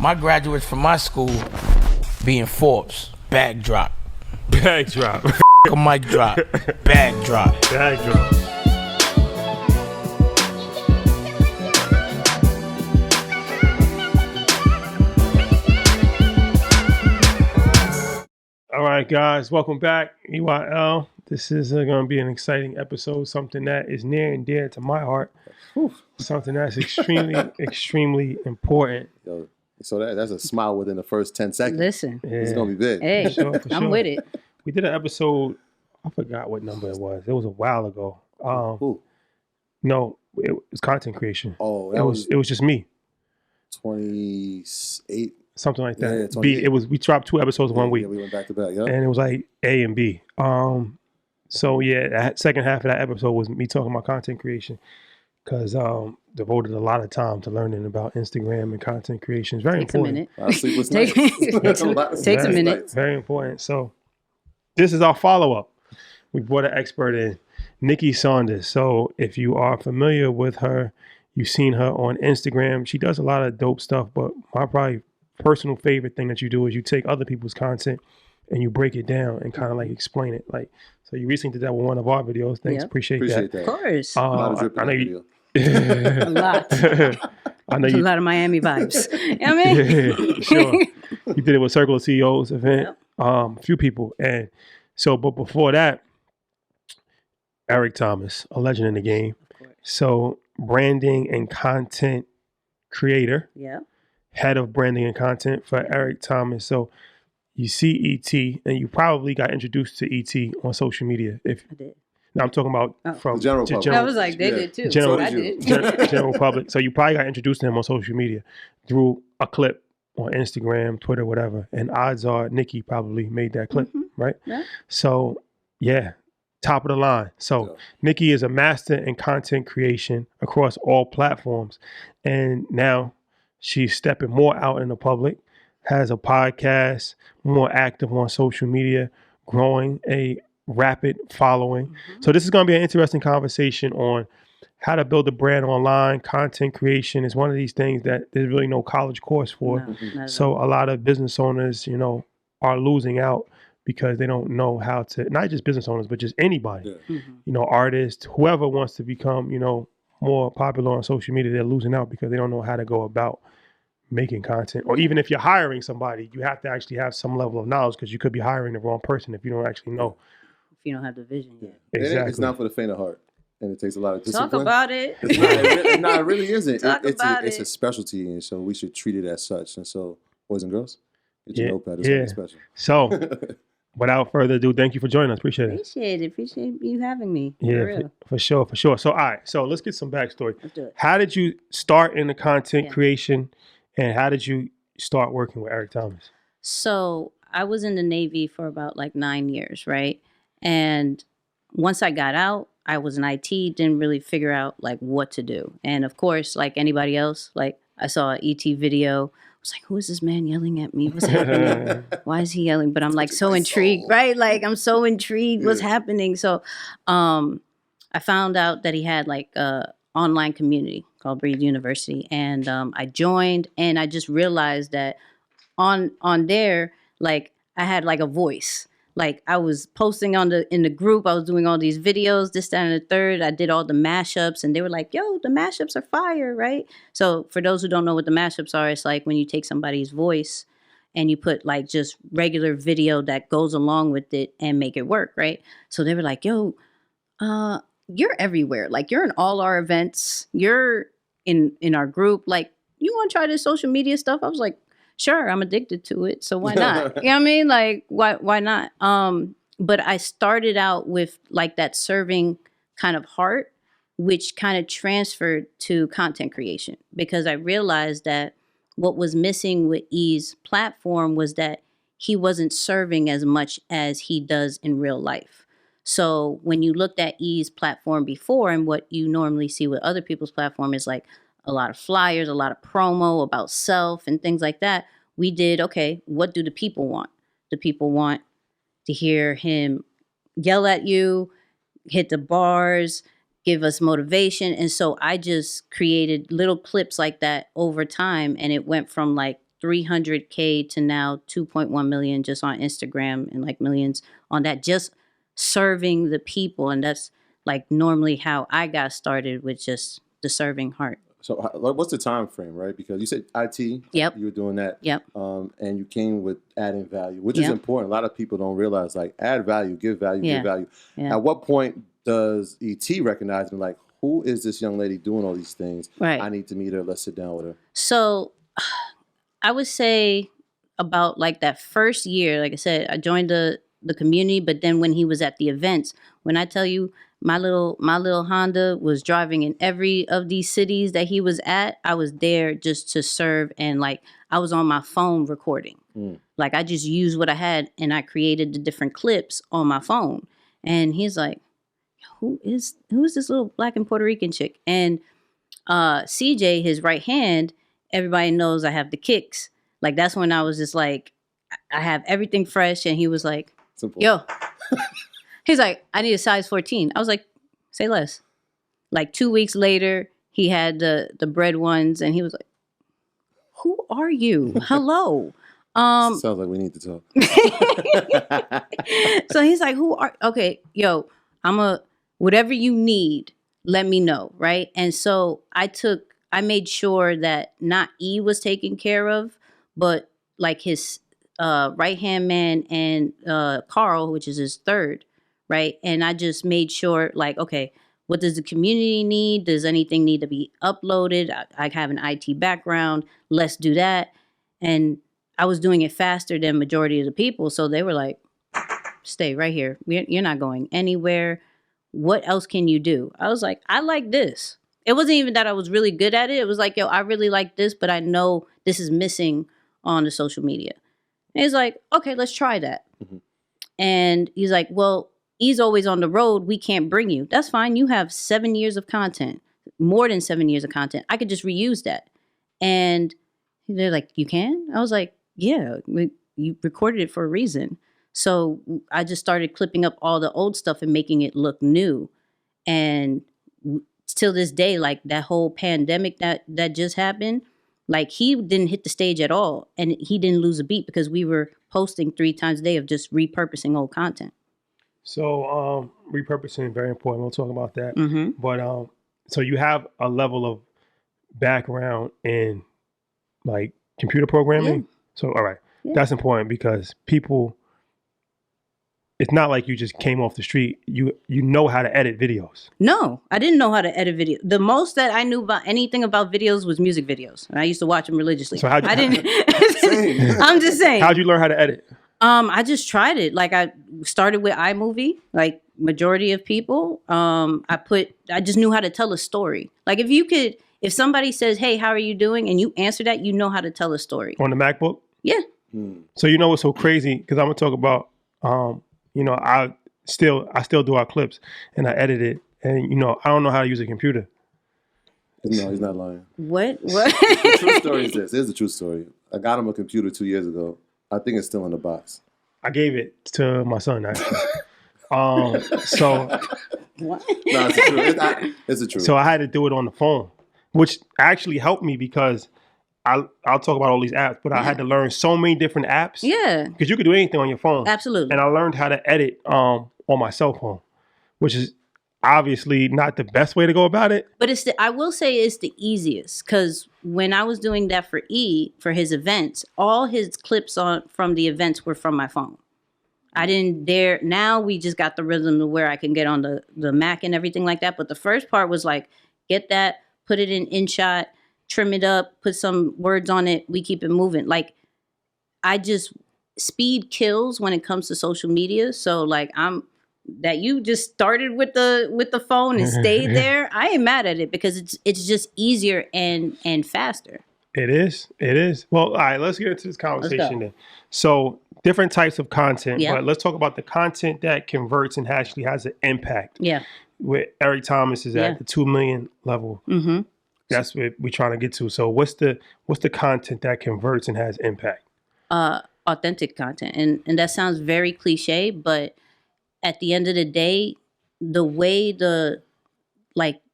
My graduates from my school being Forbes. Bag drop. Bag drop. A mic drop. Bag drop. Bag drop. All right, guys, welcome back. EYL. This is going to be an exciting episode, something that is near and dear to my heart. Something that's extremely important. Yo, so that's a smile within the first 10 seconds. Listen. Yeah. It's going to be big. Hey, For sure. I'm with it. We did an episode, I forgot what number it was. It was a while ago. No, it was content creation. Oh, it was just me. 28. Something like that. Yeah, B. We dropped 2 episodes one week. Yeah, we went back to back. Yeah. And it was like A and B. So yeah, that second half of that episode was me talking about content creation, because devoted a lot of time to learning about Instagram and content creation. It's very important. A lot of sleepless nights. Takes a minute. Very important. So this is our follow-up. We brought an expert in, Nikki Saunders. So if you are familiar with her, you've seen her on Instagram. She does a lot of dope stuff, but my probably personal favorite thing that you do is you take other people's content and you break it down and kind of like explain it. Like, so you recently did that with one of our videos. Thanks. Yep. Appreciate that. Of course. I know you. A lot. I know you. A lot of Miami vibes. You know what I mean? Yeah, sure. You did it with Circle of CEOs event. Yep. A few people. And so, but before that, Eric Thomas, a legend in the game. Of course. So branding and content creator. Yeah. Head of branding and content for Eric Thomas. So you see ET, and you probably got introduced to ET on social media. I did. Now I'm talking about from the general public. I was like, they did too. General, so I did. General public. So you probably got introduced to him on social media through a clip on Instagram, Twitter, whatever. And odds are Nikki probably made that clip, right? Yeah. So yeah, top of the line. So Nikki is a master in content creation across all platforms. And now she's stepping more out in the public, has a podcast, more active on social media, growing a rapid following. So this is going to be an interesting conversation on how to build a brand online. Content creation is one of these things that there's really no college course for. No, so a lot of business owners, are losing out because they don't know how to, not just business owners, but just anybody, artists, whoever wants to become, more popular on social media, they're losing out because they don't know how to go about making content. Or even if you're hiring somebody, you have to actually have some level of knowledge, because you could be hiring the wrong person if you don't actually know. If you don't have the vision yet. Exactly. It's not for the faint of heart, and it takes a lot of discipline. Talk about it. It really isn't. It's a specialty, and so we should treat it as such. And so, boys and girls, get your notepad. It's something special. So, without further ado, thank you for joining us. Appreciate it. Appreciate you having me. Yeah, for sure. So, all right. So let's get some backstory. Let's do it. How did you start in the content creation, and how did you start working with Eric Thomas? So I was in the Navy for about 9 years, right? And once I got out, I was in IT, didn't really figure out what to do. And of course, like anybody else, I saw an ET video. I was like, who is this man yelling at me? What's happening? Why is he yelling? But I'm so intrigued, right? I'm so intrigued. What's happening? So I found out that he had a online community called Breathe University. And I joined, and I just realized that on there, I had a voice. I was posting in the group, I was doing all these videos, this, that, and the third. I did all the mashups, and they were like, yo, the mashups are fire, right? So for those who don't know what the mashups are, it's when you take somebody's voice and you put just regular video that goes along with it and make it work, right? So they were like, yo, you're everywhere. You're in all our events. You're in our group. You want to try this social media stuff? I was like, sure, I'm addicted to it, so why not? You know what I mean? Why not? But I started out with that serving kind of heart, which kind of transferred to content creation, because I realized that what was missing with E's platform was that he wasn't serving as much as he does in real life. So when you looked at E's platform before, and what you normally see with other people's platform is a lot of flyers, a lot of promo about self and things like that. We did, okay, what do the people want? The people want to hear him yell at you, hit the bars, give us motivation. And so I just created little clips like that over time. And it went from 300K to now 2.1 million just on Instagram and like millions on that, just serving the people. And that's like normally how I got started, with just the serving heart. So what's the time frame, right? Because you said IT, Yep. you were doing that, Yep. And you came with adding value, which is Yep. important. A lot of people don't realize, like, add value, give value, Yeah. give value. Yeah. At what point does ET recognize me, like, who is this young lady doing all these things? Right. I need to meet her. Let's sit down with her. So I would say about like that first year, like I said, I joined the community, but then when he was at the events, when I tell you my little Honda was driving in every of these cities that he was at, I was there just to serve, and like I was on my phone recording. Like I just used what I had and I created the different clips on my phone. And he's like, who is this little Black and Puerto Rican chick? And CJ, his right hand, everybody knows I have the kicks. Like that's when I was just like, I have everything fresh. And he was like, Simple. yo, he's like, I need a size 14. I was like, say less. Like 2 weeks later, he had the bread ones and he was like, who are you? Hello. Sounds like we need to talk. So he's like, okay, yo, whatever you need, let me know. Right. And so I made sure that not E was taken care of, but like his right hand man and Carl, which is his third. Right. And I just made sure, like, okay, what does the community need? Does anything need to be uploaded? I have an IT background. Let's do that. And I was doing it faster than majority of the people. So they were like, stay right here. You're not going anywhere. What else can you do? I was like, I like this. It wasn't even that I was really good at it. It was like, yo, I really like this, but I know this is missing on the social media. And he's like, okay, let's try that. Mm-hmm. And he's like, well, he's always on the road. We can't bring you. That's fine. You have 7 years of content, more than 7 years of content. I could just reuse that. And they're like, you can? I was like, yeah, you recorded it for a reason. So I just started clipping up all the old stuff and making it look new. And till this day, like that whole pandemic that just happened, like he didn't hit the stage at all. And he didn't lose a beat because we were posting 3 times a day of just repurposing old content. So repurposing is very important. We'll talk about that. Mm-hmm. But so you have a level of background in like computer programming. Yeah. So all right, Yeah. That's important because people, it's not like you just came off the street. You know how to edit videos. No, I didn't know how to edit video. The most that I knew about anything about videos was music videos. And I used to watch them religiously. So how'd you, I didn't. I'm just saying. How'd you learn how to edit? I just tried it. Like I started with iMovie, like majority of people. I just knew how to tell a story. Like if somebody says, hey, how are you doing? And you answer that, you know how to tell a story. On the MacBook? Yeah. So you know what's so crazy? Because I'm gonna talk about I still do our clips and I edit it, and I don't know how to use a computer. No, he's not lying. What? The true story is this. Here's the true story. I got him a computer 2 years ago. I think it's still in the box. I gave it to my son, actually. So What? No, it's the truth. It's the truth. So I had to do it on the phone, which actually helped me because I'll talk about all these apps, but I had to learn so many different apps. Yeah. Because you could do anything on your phone. Absolutely. And I learned how to edit on my cell phone, which is obviously not the best way to go about it. But I will say it's the easiest, because when I was doing that for his events, all his clips from the events were from my phone. I didn't dare. Now we just got the rhythm to where I can get on the Mac and everything like that. But the first part was like, get that, put it in InShot, trim it up, put some words on it. We keep it moving. Like speed kills when it comes to social media. So like that you just started with the phone and stayed there. I ain't mad at it because it's just easier and faster. It is. Well, all right, let's get into this conversation then. So different types of content, but let's talk about the content that converts and actually has an impact. Yeah. Where Eric Thomas is at the 2 million level. Mm-hmm. That's what we're trying to get to. So what's the content that converts and has impact? Authentic content. And that sounds very cliche, but at the end of the day, the way the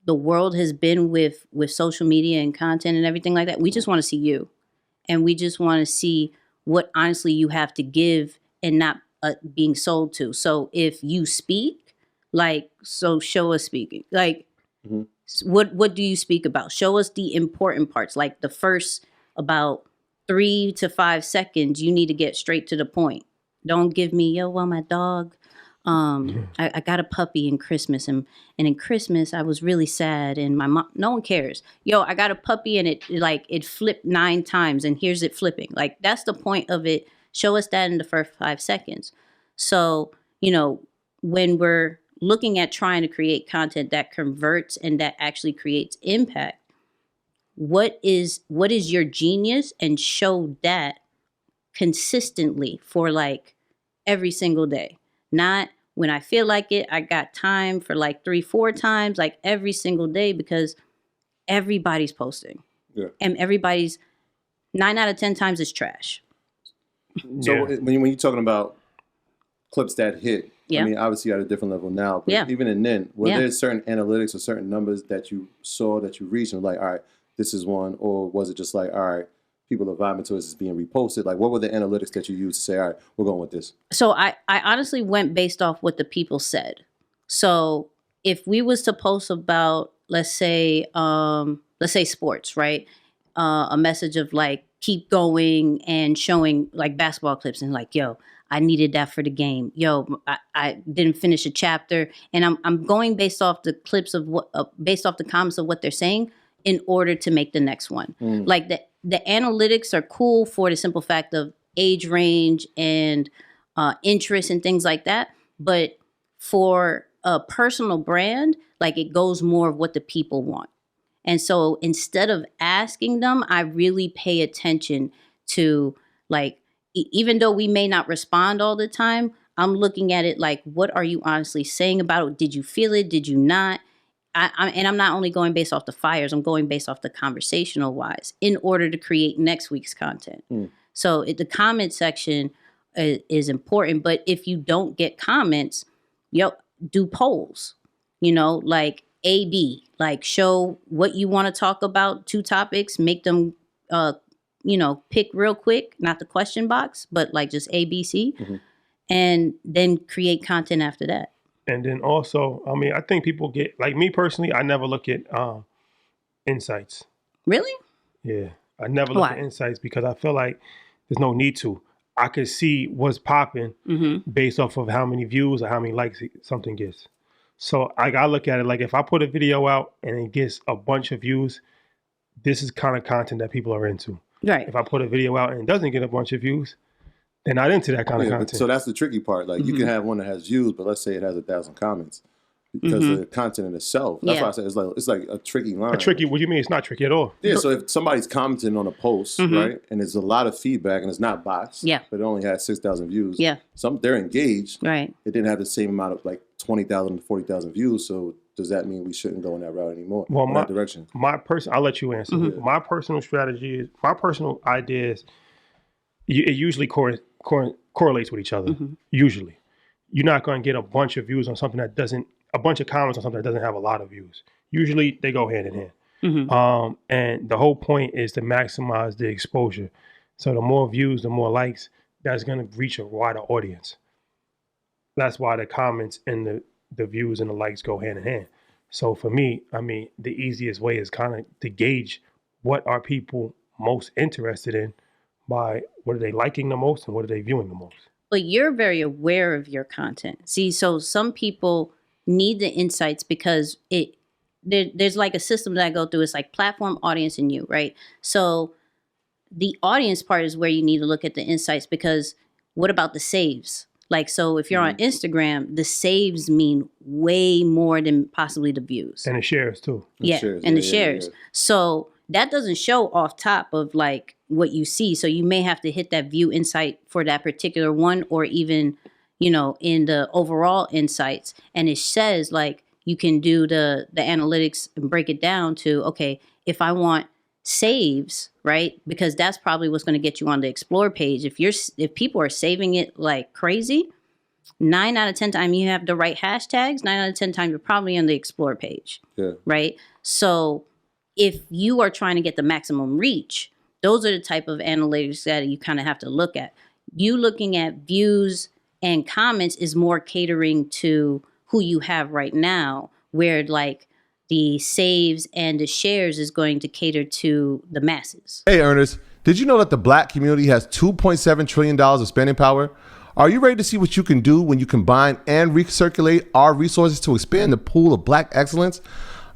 world has been with social media and content and everything like that, we just want to see you. And we just want to see what honestly you have to give and not being sold to. So if you speak, like, so show us speaking. Like, what do you speak about? Show us the important parts. Like the first about 3 to 5 seconds, you need to get straight to the point. Don't give me, yo, well, my dog, I got a puppy in Christmas, and in Christmas I was really sad, and my mom, no one cares. Yo, I got a puppy and it flipped 9 times, and here's it flipping. Like, that's the point of it. Show us that in the first 5 seconds. So, when we're looking at trying to create content that converts and that actually creates impact, what is your genius, and show that consistently for like every single day. Not when I feel like it, I got time for like 3-4 times, like every single day, because everybody's posting. Yeah. And everybody's 9 out of 10 times is trash. So when you're talking about clips that hit, Yeah. I mean, obviously you're at a different level now, but Yeah. even then, were Yeah. there certain analytics or certain numbers that you saw that you reached and like, all right, this is one, or was it just like, all right, people are vibing to it, it's being reposted? Like, what were the analytics that you used to say, all right, we're going with this? So I honestly went based off what the people said. So if we was to post about, let's say sports, right? A message of like, keep going, and showing like basketball clips and like, yo, I needed that for the game. Yo, I didn't finish a chapter, and I'm going based off the clips of based off the comments of what they're saying in order to make the next one. Like the analytics are cool for the simple fact of age range and interest and things like that. But for a personal brand, like, it goes more of what the people want. And so instead of asking them, I really pay attention to, like, even though we may not respond all the time, I'm looking at it like, what are you honestly saying about it? Did you feel it? Did you not? And I'm not only going based off the fires, I'm going based off the conversational wise in order to create next week's content. So the comment section is important. But if you don't get comments, do polls, like A/B, like show what you want to talk about, 2 topics, make them, pick real quick, not the question box, but like just A, B, C, and then create content after that. And then also, I mean, I think people get, like me personally, I never look at insights. Really? Yeah. I never look Why? at insights because I feel like there's no need to. I could see what's popping based off of how many views or how many likes something gets. So I look at it like, if I put a video out and it gets a bunch of views, this is kind of content that people are into. Right. If I put a video out and it doesn't get a bunch of views, they're not into that kind of content. So that's the tricky part. Like, you can have one that has views, but let's say it has 1,000 comments because of the content in itself. That's why I said it's like a tricky line. What do you mean? It's not tricky at all. Yeah, so if somebody's commenting on a post, right, and there's a lot of feedback and it's not bots, but it only has 6,000 views, they're engaged. Right. It didn't have the same amount of like 20,000 to 40,000 views. So does that mean we shouldn't go in that route anymore? Well, that direction. I'll let you answer. My personal strategy is, my personal idea is, it usually correlates with each other. Usually, you're not going to get a bunch of views on something that doesn't, a bunch of comments on something that doesn't have a lot of views. Usually, they go hand in hand. And the whole point is to maximize the exposure. So the more views, the more likes, that's going to reach a wider audience. That's why the comments and the views and the likes go hand in hand. So for me, I mean, the easiest way is kind of to gauge what are people most interested in by what are they liking the most and what are they viewing the most. But you're very aware of your content. See, so some people need the insights because there's like a system that I go through. It's like platform, audience, and you, right? So the audience part is where you need to look at the insights, because what about the saves? Like, so if you're on Instagram, the saves mean way more than possibly the views. And the shares too. The shares. Yeah. So that doesn't show off top of like what you see. So you may have to hit that view insight for that particular one, or even, in the overall insights. And it says like, you can do the analytics and break it down to, okay, if I want saves, right? Because that's probably what's going to get you on the explore page. If people are saving it like crazy, 9 out of 10 times you have the right hashtags, 9 out of 10 times you're probably on the explore page. Yeah. Right. So if you are trying to get the maximum reach, those are the type of analytics that you kind of have to look at. You looking at views and comments is more catering to who you have right now, where like the saves and the shares is going to cater to the masses. Hey, earners, did you know that the Black community has $2.7 trillion of spending power? Are you ready to see what you can do when you combine and recirculate our resources to expand the pool of Black excellence?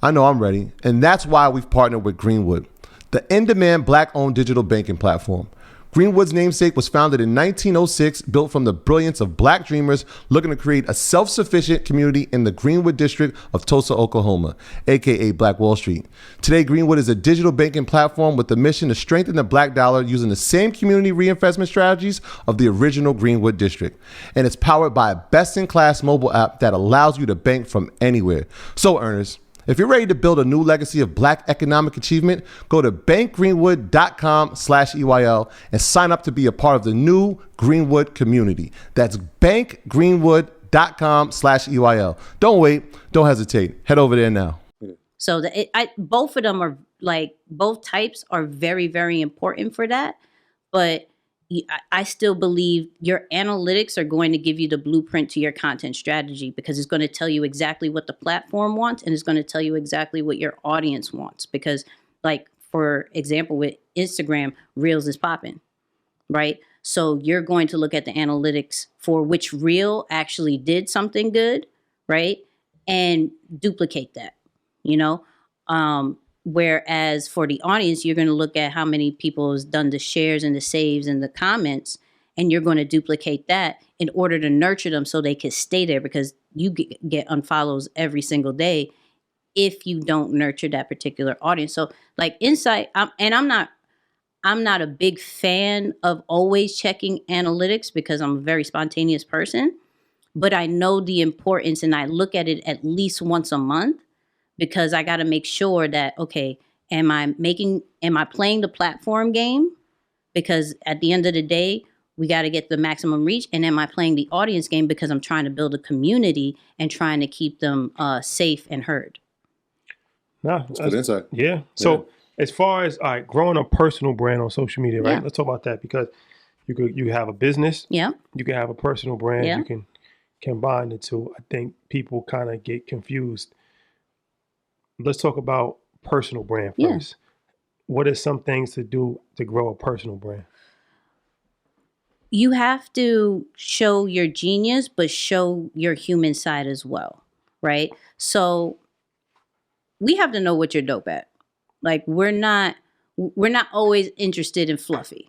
I know I'm ready, and that's why we've partnered with Greenwood, the in-demand Black-owned digital banking platform. Greenwood's namesake was founded in 1906, built from the brilliance of Black dreamers looking to create a self-sufficient community in the Greenwood district of Tulsa, Oklahoma, aka Black Wall Street. Today, Greenwood is a digital banking platform with the mission to strengthen the Black dollar using the same community reinvestment strategies of the original Greenwood district. And it's powered by a best-in-class mobile app that allows you to bank from anywhere. So, earners, if you're ready to build a new legacy of Black economic achievement, go to bankgreenwood.com/EYL and sign up to be a part of the new Greenwood community. That's bankgreenwood.com/EYL. Don't wait. Don't hesitate. Head over there now. So both of them are like, both types are very, very important for that. But I still believe your analytics are going to give you the blueprint to your content strategy, because it's going to tell you exactly what the platform wants, and it's going to tell you exactly what your audience wants. Because, like, for example, with Instagram, Reels is popping, right? So you're going to look at the analytics for which Reel actually did something good, right? And duplicate that, you know? Whereas for the audience, you're going to look at how many people has done the shares and the saves and the comments, and you're going to duplicate that in order to nurture them so they can stay there, because you get unfollows every single day if you don't nurture that particular audience. So like Insight, I'm not a big fan of always checking analytics because I'm a very spontaneous person, but I know the importance and I look at it at least once a month, because I got to make sure that, okay, am I playing the platform game? Because at the end of the day, we got to get the maximum reach. And am I playing the audience game because I'm trying to build a community and trying to keep them safe and heard? No, That's good insight. Yeah. So as far as growing a personal brand on social media, right? Yeah. Let's talk about that, because you have a business. Yeah. You can have a personal brand. Yeah. You can combine the two. I think people kind of get confused. Let's talk about personal brand first. Yeah. What are some things to do to grow a personal brand? You have to show your genius, but show your human side as well, right? So we have to know what you're dope at. Like, we're not always interested in fluffy.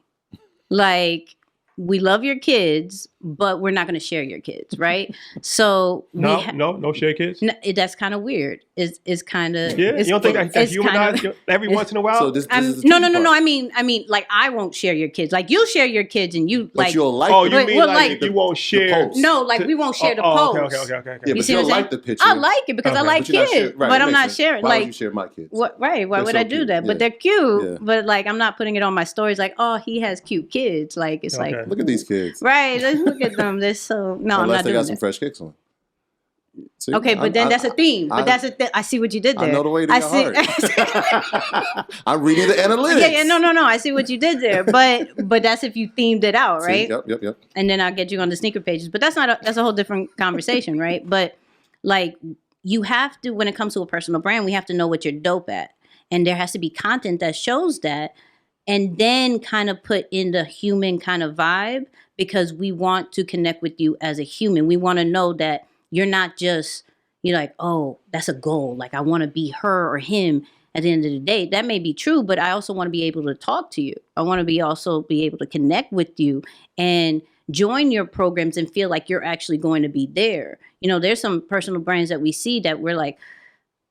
Like, we love your kids, but we're not going to share your kids, right? So no share kids. No, that's kind of weird. It's kind of you don't think that's humanized every once in a while? So this is no. I mean, like, I won't share your kids. Like, you'll share your kids, and you but like. You'll like. Oh, you mean like you won't share? No, like we won't share the post. Okay. Yeah, You but see you what don't I'm like the picture. I like it because I like kids, but I'm not sharing. Why Like, would you share my kids? What? Right? Why They're would so I do cute. that? Yeah. But they're cute. Yeah. But like, I'm not putting it on my stories. Like, oh, he has cute kids. Like, it's like, Look at these kids. right? Let's look at them. They're so no. Unless I'm not they doing got some that. fresh kicks on. See? Okay, but then that's a theme. But that's I see what you did there. I know the way to your heart. I'm reading the analytics. Yeah, no. I see what you did there. But that's if you themed it out, right? See? Yep. And then I'll get you on the sneaker pages. But that's a whole different conversation, right? But like, you have to, when it comes to a personal brand, we have to know what you're dope at. And there has to be content that shows that, and then kind of put in the human kind of vibe, because we want to connect with you as a human. We want to know that you're not just, you're like, oh, that's a goal. Like, I want to be her or him at the end of the day. That may be true, but I also want to be able to talk to you. I want to also be able to connect with you and join your programs and feel like you're actually going to be there. You know, there's some personal brands that we see that we're like,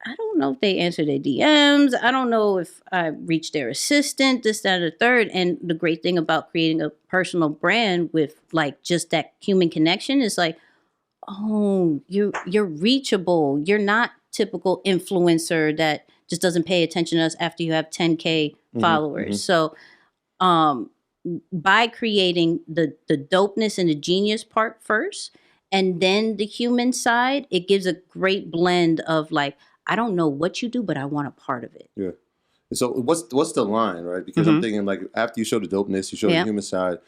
I don't know if they answer their DMs. I don't know if I reached their assistant, this, that, or the third. And the great thing about creating a personal brand with like just that human connection is like, oh, you're reachable. You're not typical influencer that just doesn't pay attention to us after you have 10K followers. So by creating the dopeness and the genius part first, and then the human side, it gives a great blend of like, I don't know what you do, but I want a part of it. Yeah. So what's the line, right? Because I'm thinking like after you show the dopeness, you show the human side.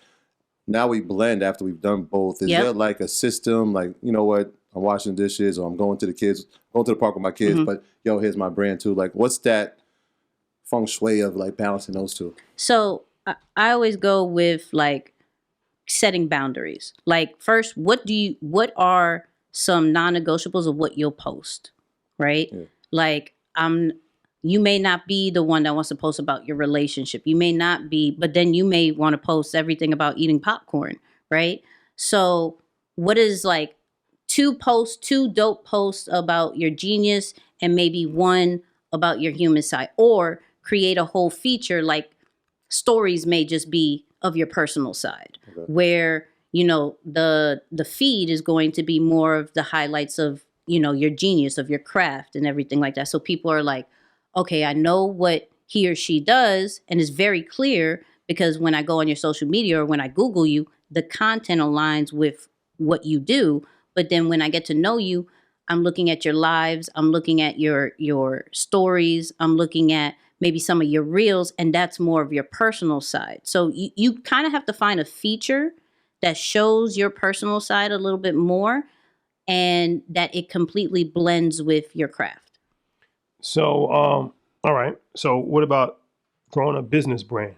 Now we blend after we've done both. Is there like a system, like, you know what, I'm washing dishes or I'm going to the park with my kids, but yo, here's my brand too. Like, what's that feng shui of like balancing those two? So I always go with like setting boundaries. Like first, what are some non-negotiables of what you'll post, right? Yeah. Like you may not be the one that wants to post about your relationship. You may not be, but then you may want to post everything about eating popcorn, right? So what is like two dope posts about your genius and maybe one about your human side, or create a whole feature like stories may just be of your personal side, where, you know, the feed is going to be more of the highlights of, you know, your genius, of your craft and everything like that. So people are like, okay, I know what he or she does, and it's very clear because when I go on your social media or when I Google you, the content aligns with what you do. But then when I get to know you, I'm looking at your lives, I'm looking at your stories, I'm looking at maybe some of your reels, and that's more of your personal side. So you kind of have to find a feature that shows your personal side a little bit more and that it completely blends with your craft. So, all right. So what about growing a business brand?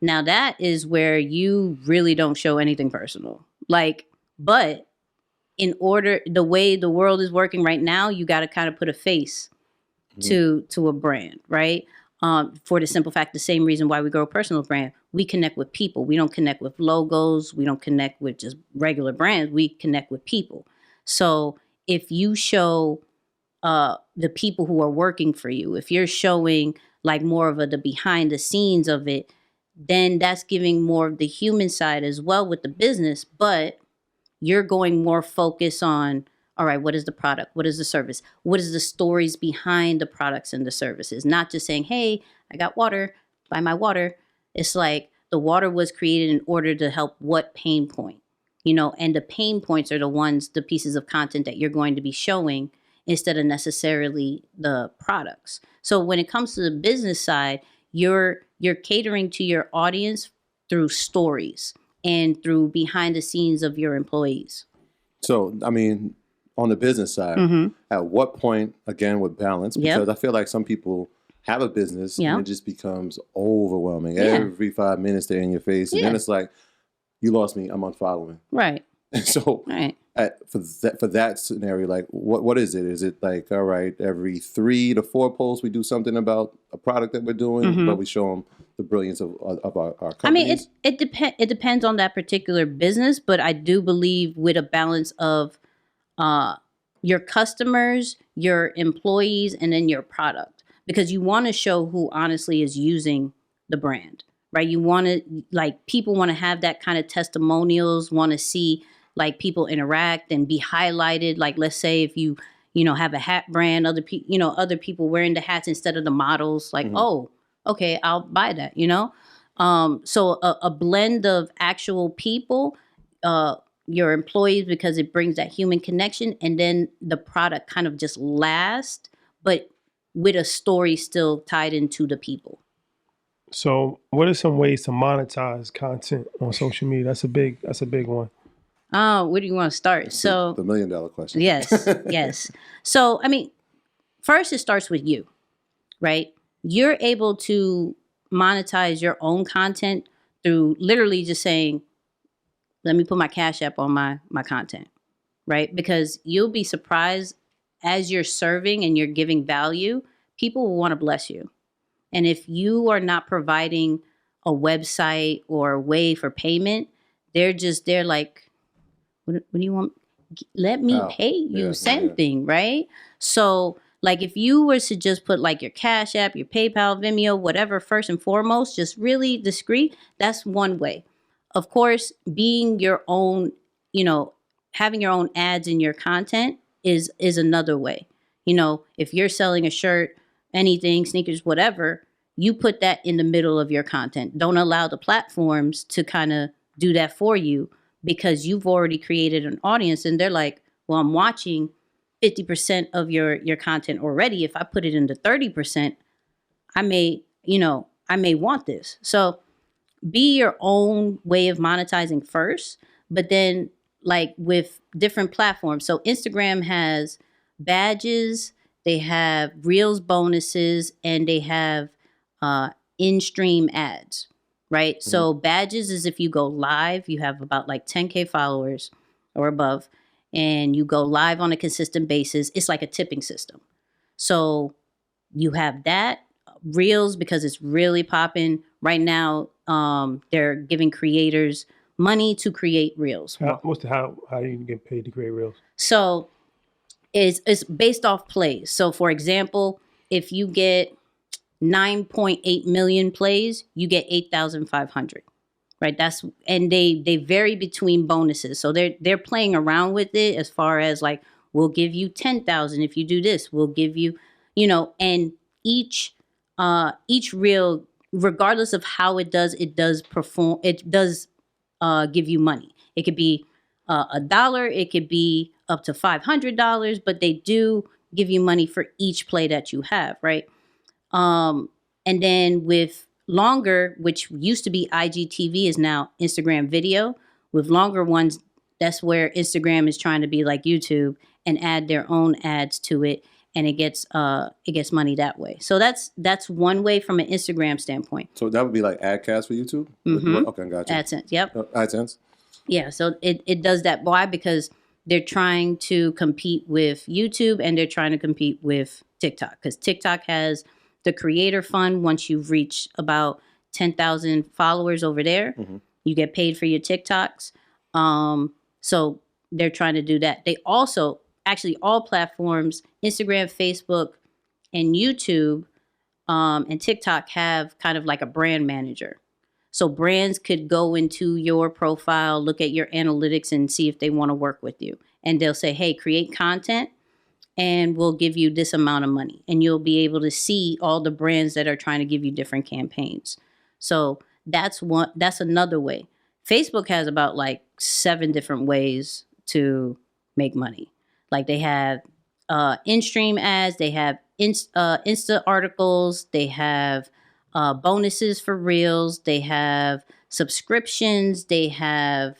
Now that is where you really don't show anything personal. Like, but in order, the way the world is working right now, you got to kind of put a face to a brand, right? For the simple fact, the same reason why we grow a personal brand, we connect with people. We don't connect with logos. We don't connect with just regular brands. We connect with people. So if you show the people who are working for you, if you're showing like more of the behind the scenes of it, then that's giving more of the human side as well with the business, but you're going more focus on, all right, what is the product? What is the service? What is the stories behind the products and the services? Not just saying, hey, I got water, buy my water. It's like the water was created in order to help what pain point, you know, and the pain points are the pieces of content that you're going to be showing instead of necessarily the products. So when it comes to the business side, you're catering to your audience through stories and through behind the scenes of your employees. So, I mean, on the business side, at what point, again, with balance, because I feel like some people have a business and it just becomes overwhelming. Every 5 minutes they're in your face. And then it's like, you lost me, I'm unfollowing. Right. So for that scenario, like what is it? Is it like, all right, every 3 to 4 posts we do something about a product that we're doing, but we show them the brilliance of our companies? I mean, it depends on that particular business, but I do believe with a balance of your customers, your employees, and then your product, because you want to show who honestly is using the brand, right? You want to, like, people want to have that kind of testimonials, want to see like people interact and be highlighted. Like, let's say if you have a hat brand, other people wearing the hats instead of the models, like, oh, okay, I'll buy that, So a blend of actual people, your employees, because it brings that human connection, and then the product kind of just lasts, but with a story still tied into the people. So what are some ways to monetize content on social media? That's a big one. Where do you want to start? So the $1 million question. Yes. So, I mean, first it starts with you, right? You're able to monetize your own content through literally just saying, let me put my Cash App on my content, right? Because you'll be surprised as you're serving and you're giving value, people will want to bless you. And if you are not providing a website or a way for payment, they're like, what do you want? Let me pay you something, right? So like if you were to just put like your Cash App, your PayPal, Vimeo, whatever, first and foremost, just really discreet, that's one way. Of course, being your own, having your own ads in your content is another way. If you're selling a shirt, anything, sneakers, whatever, you put that in the middle of your content. Don't allow the platforms to kind of do that for you, because you've already created an audience and they're like, well, I'm watching 50% of your content already. If I put it into 30%, I may want this. So be your own way of monetizing first, but then like with different platforms. So Instagram has badges, they have Reels bonuses, and they have in-stream ads, right? Mm-hmm. So badges is if you go live, you have about like 10K followers or above, and you go live on a consistent basis. It's like a tipping system. So you have that. Reels, because it's really popping right now. They're giving creators money to create reels. How do you get paid to create reels? So it's based off plays. So for example, if you get 9.8 million plays, you get 8,500. Right. And they vary between bonuses. So they're playing around with it as far as like, we'll give you 10,000 if you do this. We'll give you, and each reel, regardless of how it does perform, it does give you money. It could be $1, it could be up to $500, but they do give you money for each play that you have, right? And then with longer, which used to be IGTV, is now Instagram video. With longer ones, that's where Instagram is trying to be like YouTube and add their own ads to it, and it gets money that way. So that's one way from an Instagram standpoint. So that would be like AdCast for YouTube? Mm-hmm. Okay, gotcha. AdSense, yep. AdSense? Yeah, so it does that. Why? Because they're trying to compete with YouTube and they're trying to compete with TikTok, because TikTok has the creator fund. Once you've reached about 10,000 followers over there, mm-hmm. you get paid for your TikToks. So they're trying to do that. They also, actually all platforms, Instagram, Facebook, and YouTube, and TikTok have kind of like a brand manager. So brands could go into your profile, look at your analytics and see if they want to work with you. And they'll say, hey, create content and we'll give you this amount of money. And you'll be able to see all the brands that are trying to give you different campaigns. So that's another way. Facebook has about like 7 different ways to make money. Like they have in-stream ads, they have Insta articles, they have bonuses for reels, they have subscriptions, they have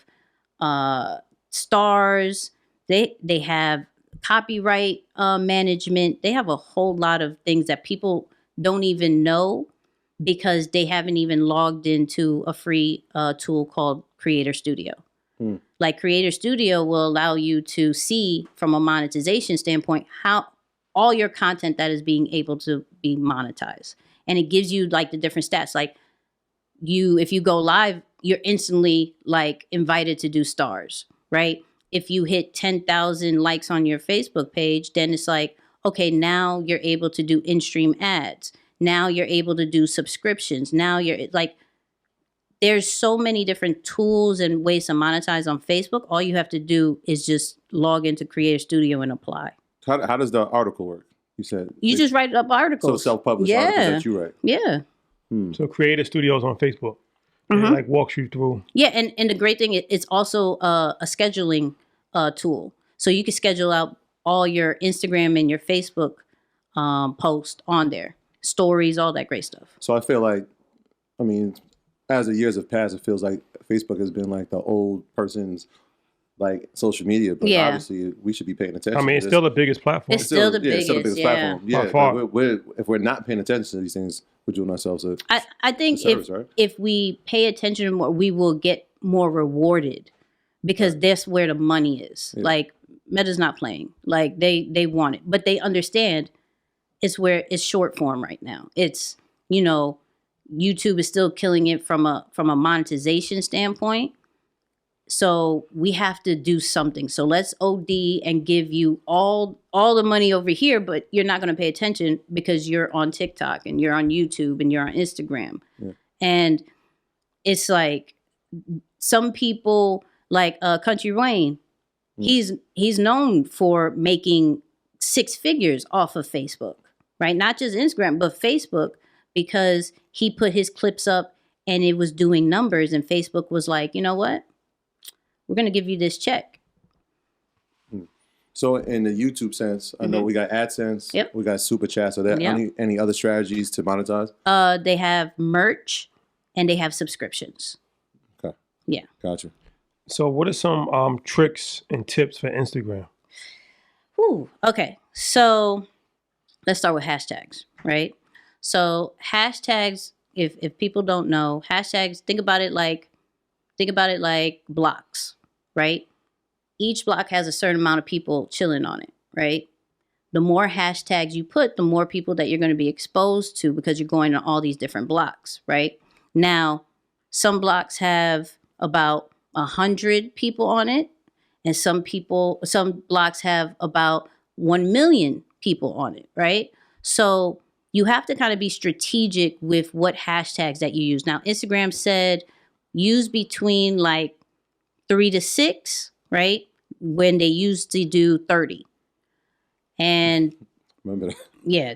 stars, they have copyright management. They have a whole lot of things that people don't even know because they haven't even logged into a free tool called Creator Studio. Like Creator Studio will allow you to see from a monetization standpoint how all your content that is being able to be monetized. And it gives you like the different stats. Like if you go live, you're instantly like invited to do stars, right? If you hit 10,000 likes on your Facebook page, then it's like, okay, now you're able to do in-stream ads. Now you're able to do subscriptions. Now you're like, there's so many different tools and ways to monetize on Facebook. All you have to do is just log into Creator Studio and apply. How does the article work? You said you just write up articles. So self-published articles that you write. Yeah. So Creator Studios on Facebook. Mm-hmm. It like walks you through. Yeah, and the great thing, it's also a scheduling tool. So you can schedule out all your Instagram and your Facebook posts on there, stories, all that great stuff. So I feel like, as the years have passed, it feels like Facebook has been like the old person's like social media, but obviously we should be paying attention. It's still the biggest platform. It's still the biggest platform. Yeah, by far. If we're not paying attention to these things, we're doing ourselves a I think service, right? If we pay attention more, we will get more rewarded because that's where the money is. Yeah. Like Meta's not playing. Like they want it, but they understand it's where it's short form right now. It's, YouTube is still killing it from a monetization standpoint. So we have to do something. So let's OD and give you all the money over here, but you're not going to pay attention because you're on TikTok and you're on YouTube and you're on Instagram. Yeah. And it's like some people like Country Wayne, he's known for making 6 figures off of Facebook, right? Not just Instagram, but Facebook, because he put his clips up and it was doing numbers, and Facebook was like, you know what? We're going to give you this check. So in the YouTube sense, I know we got AdSense, Yep. we got Super Chat. So there any other strategies to monetize? They have merch and they have subscriptions. Okay. Yeah. Gotcha. So what are some tricks and tips for Instagram? Whew. Okay. So let's start with hashtags, right? So hashtags, if people don't know, hashtags, think about it like blocks, right? Each block has a certain amount of people chilling on it, right? The more hashtags you put, the more people that you're going to be exposed to because you're going to all these different blocks, right? Now, some blocks have about 100 people on it, and some blocks have about 1 million people on it, right? So you have to kind of be strategic with what hashtags that you use. Now, Instagram said use between like 3 to 6, right? When they used to do 30. And Remember that? yeah,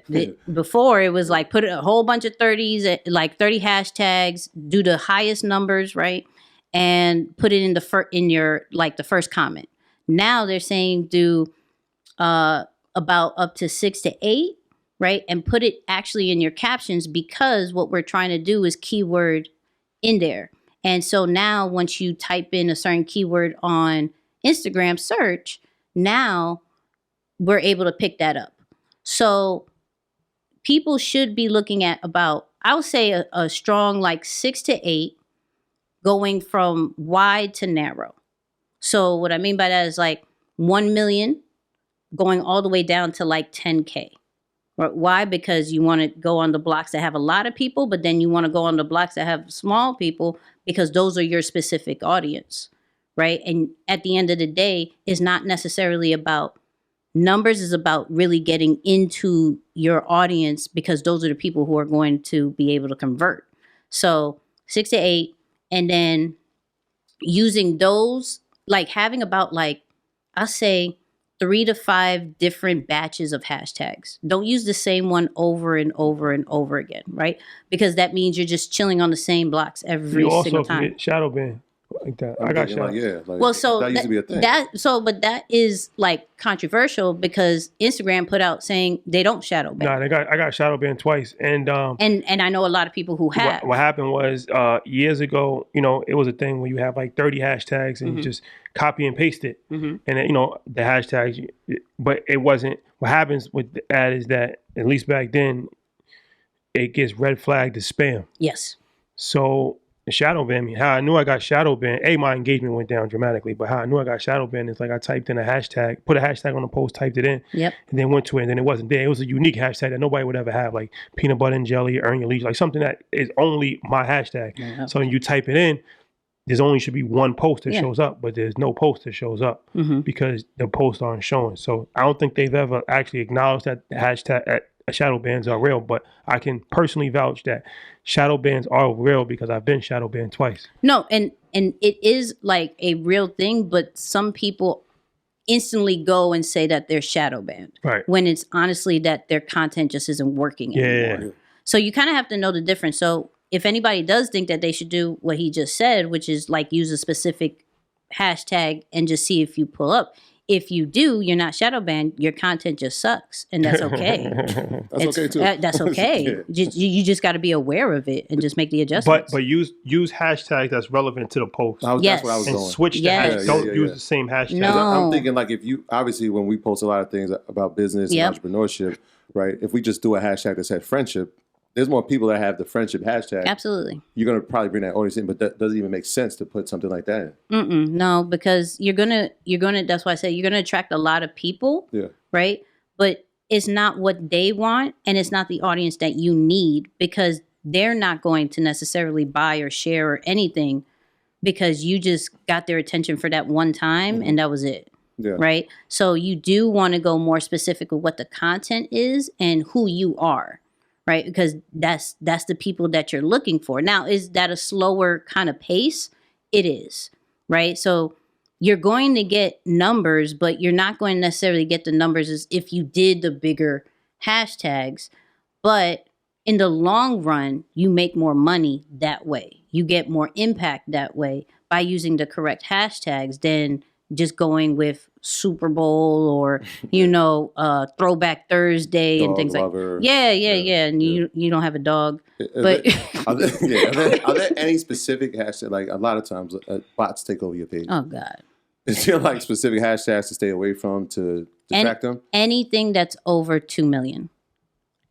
before it was like put a whole bunch of 30s, like 30 hashtags, do the highest numbers, right? And put it in the first comment. Now they're saying do about up to 6 to 8, right? And put it actually in your captions, because what we're trying to do is keyword in there. And so now once you type in a certain keyword on Instagram search, now we're able to pick that up. So people should be looking at about, I would say a strong like 6 to 8, going from wide to narrow. So what I mean by that is like 1 million going all the way down to like 10K. Why? Because you want to go on the blocks that have a lot of people, but then you want to go on the blocks that have small people because those are your specific audience, right? And at the end of the day, it's not necessarily about numbers, is about really getting into your audience, because those are the people who are going to be able to convert. So 6 to 8, and then using those, like having about like, I'll say 3 to 5 different batches of hashtags. Don't use the same one over and over and over again, right? Because that means you're just chilling on the same blocks every single time. You also get shadow ban like that. I got shadow. Well, so that used to be a thing. But that is like controversial because Instagram put out saying they don't shadow ban. No, I got shadow banned twice, and I know a lot of people who have. What happened was years ago, it was a thing where you have like 30 hashtags and you just copy and paste it, and then, the hashtags. But it wasn't. What happens with that is that, at least back then, it gets red flagged as spam. Yes. So the shadow ban me. How I knew I got shadow banned, my engagement went down dramatically, but how I knew I got shadow banned is like I typed in a hashtag, put a hashtag on the post, typed it in, and then went to it, and then it wasn't there. It was a unique hashtag that nobody would ever have, like peanut butter and jelly, earn your leash, like something that is only my hashtag. Yeah. So when you type it in, there's only should be one post that shows up, but there's no post that shows up because the posts aren't showing. So I don't think they've ever actually acknowledged that the hashtag shadow bans are real, but I can personally vouch that shadow bans are real because I've been shadow banned twice. No, and it is like a real thing, but some people instantly go and say that they're shadow banned, right? When it's honestly that their content just isn't working anymore. Yeah. So you kind of have to know the difference. So if anybody does think that they should do what he just said, which is like use a specific hashtag and just see if you pull up. If you do, you're not shadow banned. Your content just sucks, and that's okay. That's okay too. That's okay. Yeah. You just got to be aware of it and just make the adjustments. But use hashtags that's relevant to the post. That's what I was and going. Switch the hashtag. Don't use the same hashtag. No. I'm thinking like if you obviously when we post a lot of things about business and entrepreneurship, right? If we just do a hashtag that said friendship, there's more people that have the friendship hashtag. Absolutely. You're going to probably bring that audience in, but that doesn't even make sense to put something like that in. No, because you're going to, that's why I say you're going to attract a lot of people. Yeah. Right. But it's not what they want, and it's not the audience that you need, because they're not going to necessarily buy or share or anything because you just got their attention for that one time and that was it. Yeah. Right. So you do want to go more specific with what the content is and who you are. Right, because that's the people that you're looking for. Now, is that a slower kind of pace? It is, right? So you're going to get numbers, but you're not going to necessarily get the numbers as if you did the bigger hashtags. But in the long run, you make more money that way. You get more impact that way by using the correct hashtags than just going with Super Bowl or, Throwback Thursday and Dog things lover. like yeah. And you don't have a dog. But Are there any specific hashtags? Like a lot of times bots take over your page. oh God. Is there like specific hashtags to stay away from to track them? Anything that's over 2 million.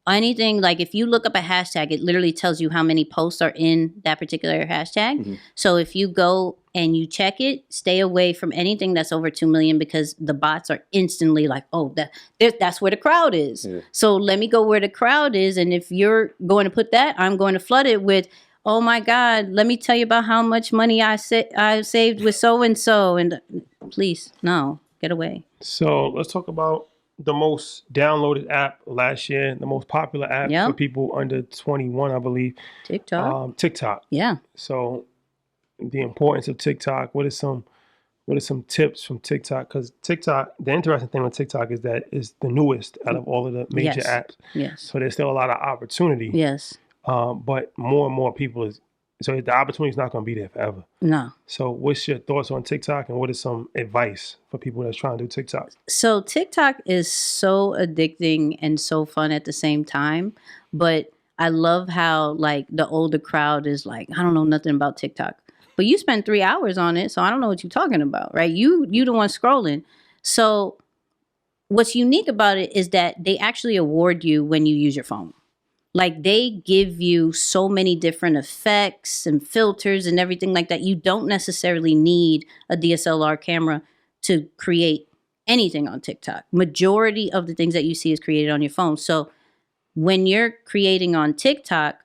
Anything, like if you look up a hashtag, it literally tells you how many posts are in that particular hashtag. Mm-hmm. So if you go and you check it, stay away from anything that's over 2 million because the bots are instantly like, oh, that's where the crowd is. Yeah. So let me go where the crowd is. And if you're going to put that, I'm going to flood it with, oh my God, let me tell you about how much money I saved with so-and-so. And please, no, get away. So let's talk about the most downloaded app last year, the most popular app for people under 21, I believe. TikTok. Yeah. So the importance of TikTok. What are some tips from TikTok? Because TikTok, the interesting thing with TikTok is that it's the newest out of all of the major apps. Yes. So there's still a lot of opportunity. Yes. But more and more people so the opportunity is not going to be there forever. No. So what's your thoughts on TikTok and what is some advice for people that's trying to do TikTok? So TikTok is so addicting and so fun at the same time. But I love how like the older crowd is like, I don't know nothing about TikTok. But you spend 3 hours on it, so I don't know what you're talking about, right? You the one scrolling. So what's unique about it is that they actually award you when you use your phone. Like they give you so many different effects and filters and everything like that. You don't necessarily need a DSLR camera to create anything on TikTok. Majority of the things that you see is created on your phone. So when you're creating on TikTok,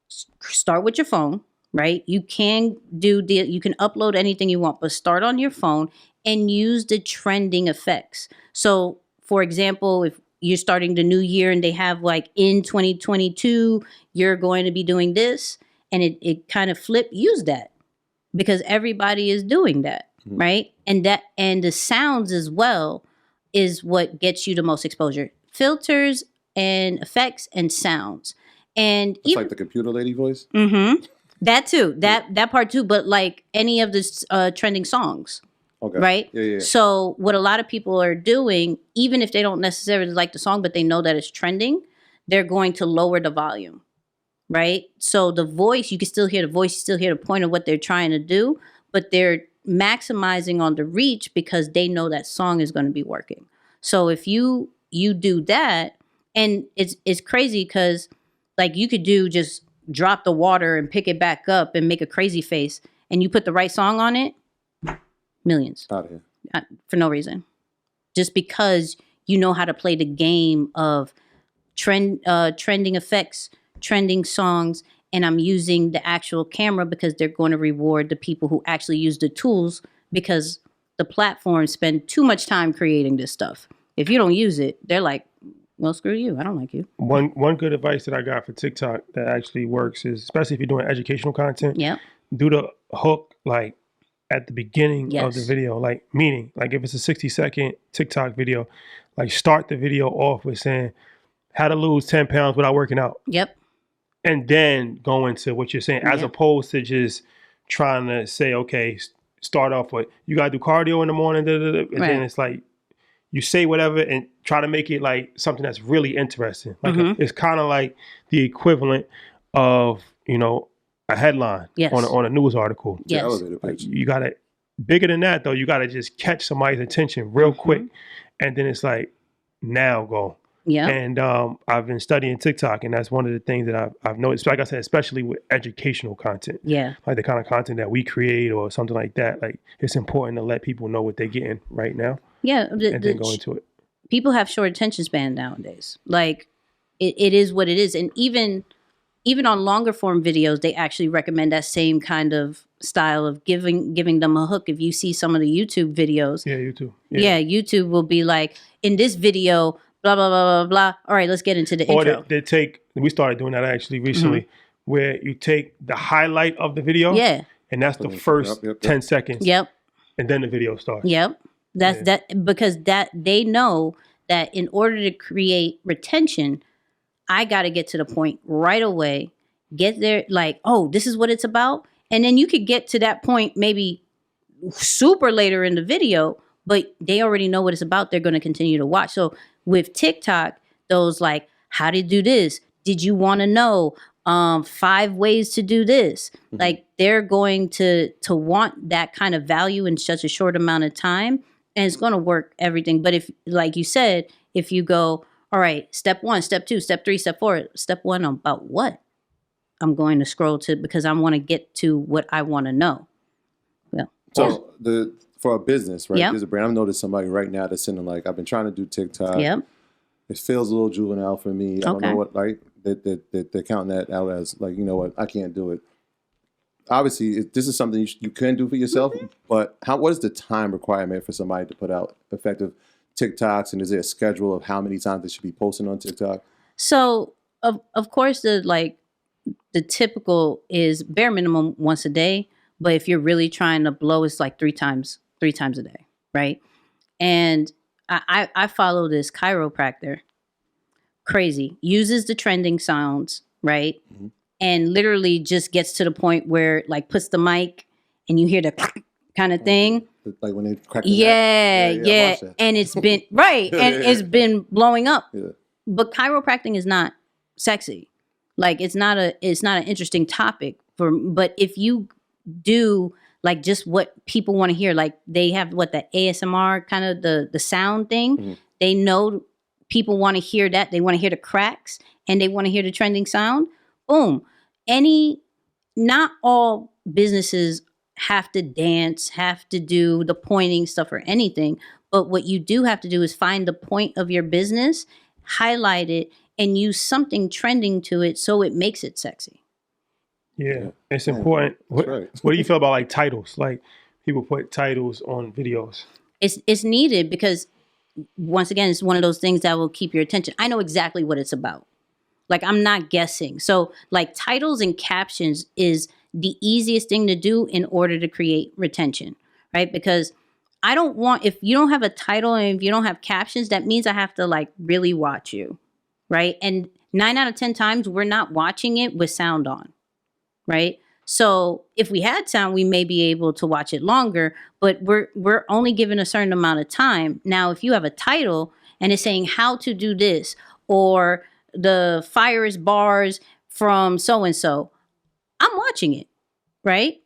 start with your phone, right? You can upload anything you want, but start on your phone and use the trending effects. So for example, if you're starting the new year and they have like in 2022, you're going to be doing this and it kind of use that because everybody is doing that, right? And the sounds as well is what gets you the most exposure. Filters and effects and sounds. And it's like the computer lady voice? Mm-hmm. That too, that part too, but like any of the trending songs. Okay. Right? Yeah. So what a lot of people are doing, even if they don't necessarily like the song, but they know that it's trending, they're going to lower the volume, right? So the voice, you can still hear the voice, you still hear the point of what they're trying to do, but they're maximizing on the reach because they know that song is going to be working. So if you do that, and it's crazy because like you could just drop the water and pick it back up and make a crazy face, and you put the right song on it, millions. Out of here. For no reason. Just because you know how to play the game of trending effects, trending songs, and I'm using the actual camera because they're going to reward the people who actually use the tools because the platforms spend too much time creating this stuff. If you don't use it, they're like, well, screw you. I don't like you. One good advice that I got for TikTok that actually works is, especially if you're doing educational content, do the hook like at the beginning of the video, like meaning like if it's a 60-second TikTok video, like start the video off with saying how to lose 10 pounds without working out. Yep. And then go into what you're saying, as opposed to just trying to say, okay, start off with you gotta do cardio in the morning, and then it's like you say whatever and try to make it like something that's really interesting. Like it's kind of like the equivalent of a headline on a news article. Yes. Like you gotta bigger than that though. You gotta just catch somebody's attention real quick, and then it's like now go. Yeah. And I've been studying TikTok, and that's one of the things that I've noticed. Like I said, especially with educational content. Yeah. Like the kind of content that we create or something like that. Like it's important to let people know what they're getting right now. Yeah. And then go into it. People have short attention span nowadays. Like it is what it is, and even on longer form videos, they actually recommend that same kind of style of giving them a hook. If you see some of the YouTube videos, YouTube. Yeah, YouTube will be like, in this video, blah, blah, blah, blah, blah. All right, let's get into the intro. Or we started doing that actually recently, where you take the highlight of the video, and that's the first 10 seconds. Yep. And then the video starts. Yep. That's that because that they know that in order to create retention, I got to get to the point right away, get there like, oh, this is what it's about. And then you could get to that point maybe super later in the video, but they already know what it's about. They're going to continue to watch. So with TikTok, those like, how to do this? Did you want to know 5 ways to do this? Mm-hmm. Like they're going to want that kind of value in such a short amount of time, and it's going to work everything. But if, like you said, if you go, all right, step 1, step 2, step 3, step 4, step 1 about what? I'm going to scroll to because I want to get to what I want to know. Well, so for a business, right? There's a brand. I've noticed somebody right now that's sitting like, I've been trying to do TikTok. Yep. It feels a little juvenile for me. I don't know what, like, they're counting that out as like, you know what, I can't do it. Obviously, this is something you can do for yourself, but what is the time requirement for somebody to put out effective TikToks? And is there a schedule of how many times they should be posting on TikTok? So, of course, the typical is bare minimum once a day. But if you're really trying to blow, it's like 3 times a day, right? And I follow this chiropractor, crazy, uses the trending sounds, right? Mm-hmm. And literally just gets to the point where like puts the mic and you hear the kind of thing. Like when they crack the yeah. And it's been, right, and it's been blowing up. Yeah. But chiropractic is not sexy. Like it's not an interesting topic but if you do like just what people want to hear, like they have the ASMR kind of the sound thing. Mm-hmm. They know people want to hear that. They want to hear the cracks and they want to hear the trending sound. Boom. Not all businesses have to dance, have to do the pointing stuff or anything. But what you do have to do is find the point of your business, highlight it, and use something trending to it so it makes it sexy. Yeah, it's important. What do you feel about like titles? Like people put titles on videos. It's needed because once again, it's one of those things that will keep your attention. I know exactly what it's about. Like I'm not guessing. So like titles and captions is the easiest thing to do in order to create retention, right? Because I don't want, if you don't have a title and if you don't have captions, that means I have to like really watch you, right? And 9 out of 10 times we're not watching it with sound on. Right. So if we had sound, we may be able to watch it longer, but we're only given a certain amount of time. Now, if you have a title and it's saying how to do this or the fire is bars from so-and-so, I'm watching it. Right.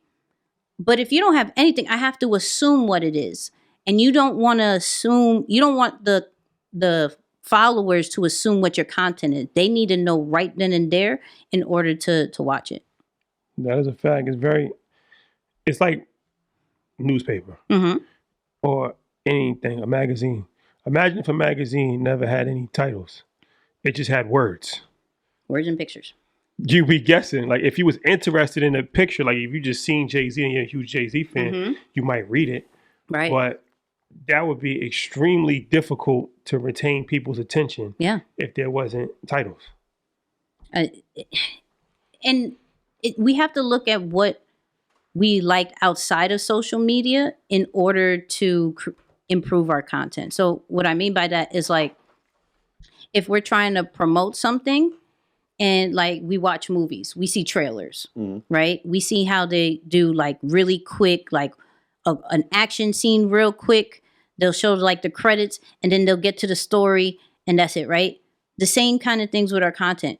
But if you don't have anything, I have to assume what it is. And you don't want to assume, you don't want the followers to assume what your content is. They need to know right then and there in order to watch it. That is a fact. It's like newspaper or anything, a magazine. Imagine if a magazine never had any titles. It just had words. Words and pictures. You'd be guessing. Like if you was interested in a picture, like if you just seen Jay-Z and you're a huge Jay-Z fan, you might read it. Right. But that would be extremely difficult to retain people's attention if there wasn't titles. We have to look at what we like outside of social media in order to improve our content. So what I mean by that is like, if we're trying to promote something and like we watch movies, we see trailers, right? We see how they do like really quick, like an action scene real quick. They'll show like the credits and then they'll get to the story and that's it, right? The same kind of things with our content.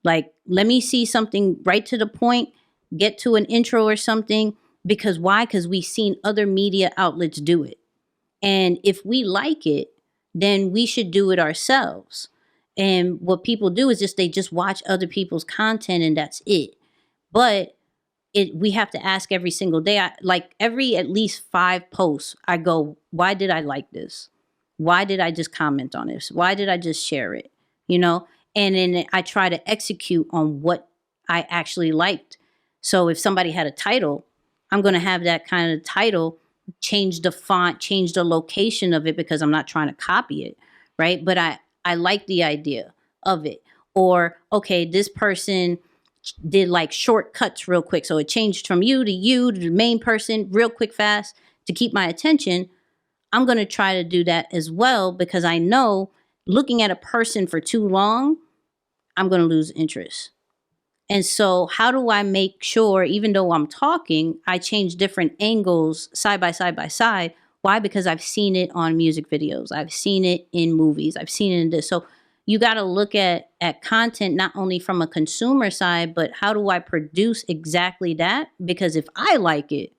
Like, let me see something right to the point, get to an intro or something. Because why? Because we've seen other media outlets do it. And if we like it, then we should do it ourselves. And what people do is they just watch other people's content and that's it. But we have to ask every single day, every at least 5 posts, I go, why did I like this? Why did I just comment on this? Why did I just share it? You know? And then I try to execute on what I actually liked. So if somebody had a title, I'm going to have that kind of title, change the font, change the location of it because I'm not trying to copy it, right? But I like the idea of it. Or, okay, this person did like shortcuts real quick. So it changed from you to the main person real quick, fast to keep my attention. I'm going to try to do that as well because I know looking at a person for too long, I'm going to lose interest. And so how do I make sure, even though I'm talking, I change different angles side by side by side? Why? Because I've seen it on music videos. I've seen it in movies. I've seen it in this. So you got to look at content not only from a consumer side, but how do I produce exactly that? Because if I like it,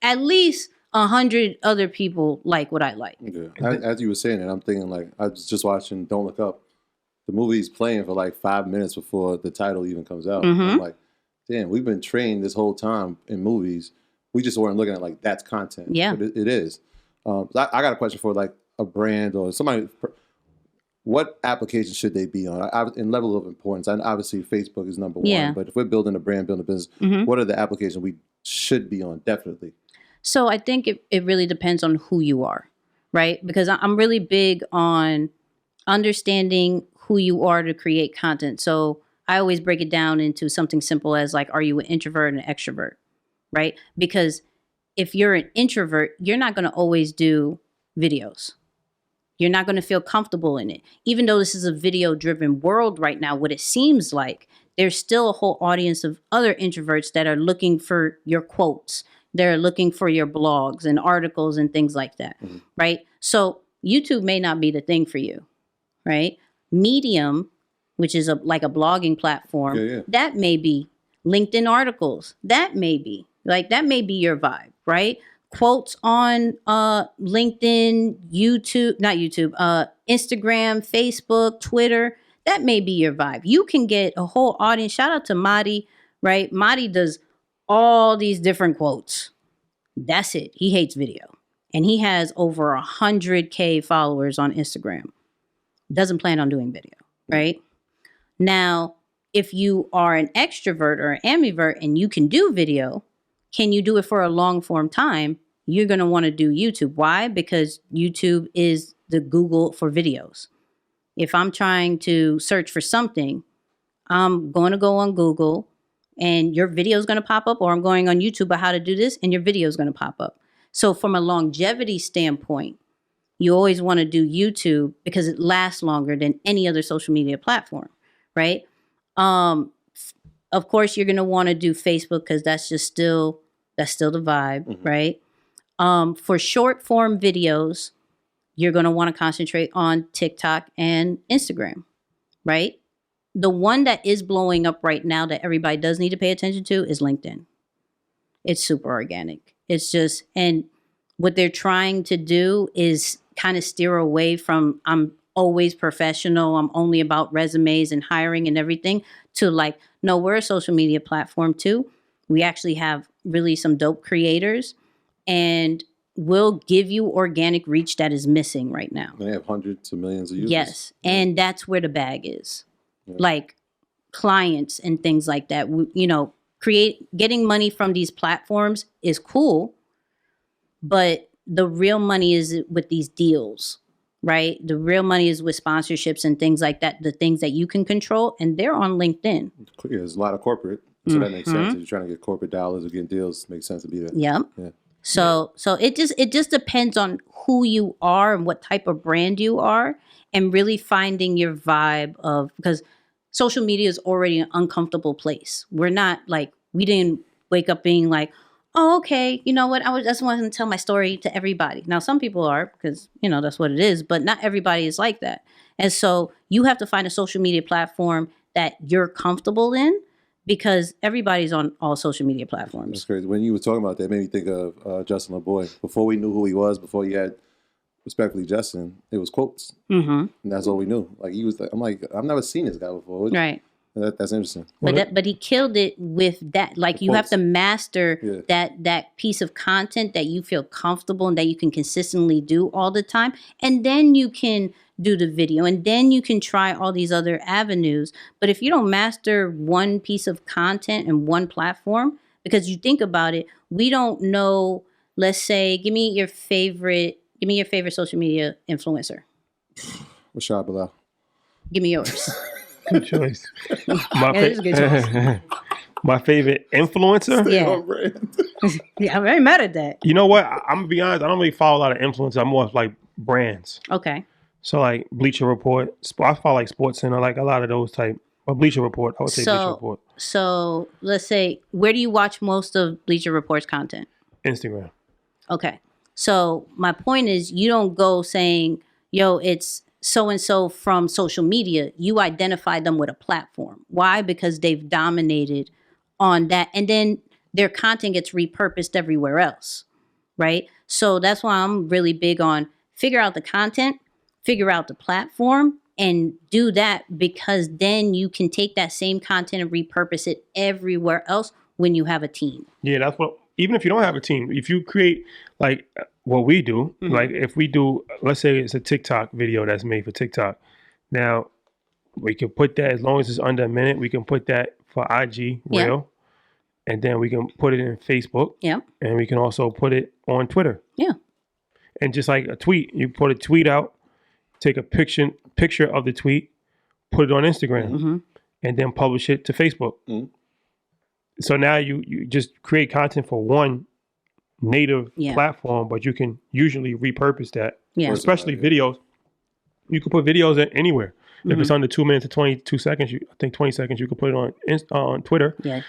at least 100 other people like what I like. Yeah. As you were saying it, I'm thinking like, I was just watching Don't Look Up. The movie's playing for like 5 minutes before the title even comes out. I'm like, damn, we've been trained this whole time in movies. We just weren't looking at like that's content. Yeah. But it is. I got a question for like a brand or somebody. What application should they be on? In level of importance, and obviously Facebook is number one. But if we're building a brand, building a business, what are the applications we should be on? Definitely. So I think it really depends on who you are, right? Because I'm really big on understanding who you are to create content. So I always break it down into something simple as like, are you an introvert and an extrovert, right? Because if you're an introvert, you're not going to always do videos. You're not going to feel comfortable in it. Even though this is a video-driven world right now, what it seems like, there's still a whole audience of other introverts that are looking for your quotes. They're looking for your blogs and articles and things like that, right? So YouTube may not be the thing for you, right? Medium, which is like a blogging platform, that may be. LinkedIn articles, that may be. Like, that may be your vibe, right? Quotes on LinkedIn, Instagram, Facebook, Twitter, that may be your vibe. You can get a whole audience. Shout out to Madi, right? Madi does all these different quotes. That's it. He hates video. And he has over 100K followers on Instagram. Doesn't plan on doing video, right? Now, if you are an extrovert or an ambivert and you can do video, can you do it for a long form time? You're going to want to do YouTube. Why? Because YouTube is the Google for videos. If I'm trying to search for something, I'm going to go on Google and your video is going to pop up, or I'm going on YouTube about how to do this and your video is going to pop up. So from a longevity standpoint, you always want to do YouTube because it lasts longer than any other social media platform, right? Of course, you're going to want to do Facebook because that's still the vibe, right? For short form videos, you're going to want to concentrate on TikTok and Instagram, right? The one that is blowing up right now that everybody does need to pay attention to is LinkedIn. It's super organic. It's just, and what they're trying to do is kind of steer away from I'm always professional, I'm only about resumes and hiring and everything, to like, no, we're a social media platform too. We actually have really some dope creators and we'll give you organic reach that is missing right now. They have hundreds of millions of users. Yes, and that's where the bag is. Like clients and things like that. You know, getting money from these platforms is cool, but the real money is with these deals, right? The real money is with sponsorships and things like that, the things that you can control, and they're on LinkedIn. Yeah, there's a lot of corporate, so that makes sense. If you're trying to get corporate dollars or getting deals, it makes sense to be there. Yep. Yeah. So it just depends on who you are and what type of brand you are, and really finding your vibe of, because social media is already an uncomfortable place. We're not like, we didn't wake up being like, oh, okay, you know what? I just wanted to tell my story to everybody. Now, some people are, because, you know, that's what it is, but not everybody is like that. And so you have to find a social media platform that you're comfortable in, because everybody's on all social media platforms. That's crazy. When you were talking about that, it made me think of Justin LeBoy. Before we knew who he was, before he had Respectfully Justin, it was quotes. And that's all we knew. Like, he was, I'm like, I've never seen this guy before. Right. That's interesting. But he killed it with that. Like, you have to master that piece of content that you feel comfortable and that you can consistently do all the time. And then you can do the video, and then you can try all these other avenues. But if you don't master one piece of content and one platform, because you think about it, we don't know, let's say, give me your favorite social media influencer. Rashad Bilal. Give me yours. Good choice. It's a good choice. My favorite influencer? Yeah, I'm very mad at that. You know what? I'm going to be honest. I don't really follow a lot of influencers. I'm more like brands. Okay. So like Bleacher Report. I follow like SportsCenter, like a lot of those type. Or Bleacher Report. I would say Bleacher Report. So let's say, where do you watch most of Bleacher Report's content? Instagram. Okay. So my point is, you don't go saying, yo, it's so-and-so from social media. You identify them with a platform. Why? Because they've dominated on that. And then their content gets repurposed everywhere else, right? So that's why I'm really big on figure out the content, figure out the platform, and do that, because then you can take that same content and repurpose it everywhere else when you have a team. Yeah, that's what, even if you don't have a team, if you create like what we do, like if we do, let's say it's a TikTok video that's made for TikTok. Now we can put that, as long as it's under a minute, we can put that for IG Reel. And then we can put it in Facebook. Yeah. And we can also put it on Twitter. Yeah. And just like a tweet, you put a tweet out, take a picture of the tweet, put it on Instagram, and then publish it to Facebook. So now you just create content for one native platform, but you can usually repurpose that. Yeah. Especially videos. You can put videos anywhere. If it's under 2 minutes to 22 seconds, I think 20 seconds, you can put it on Twitter. Yeah.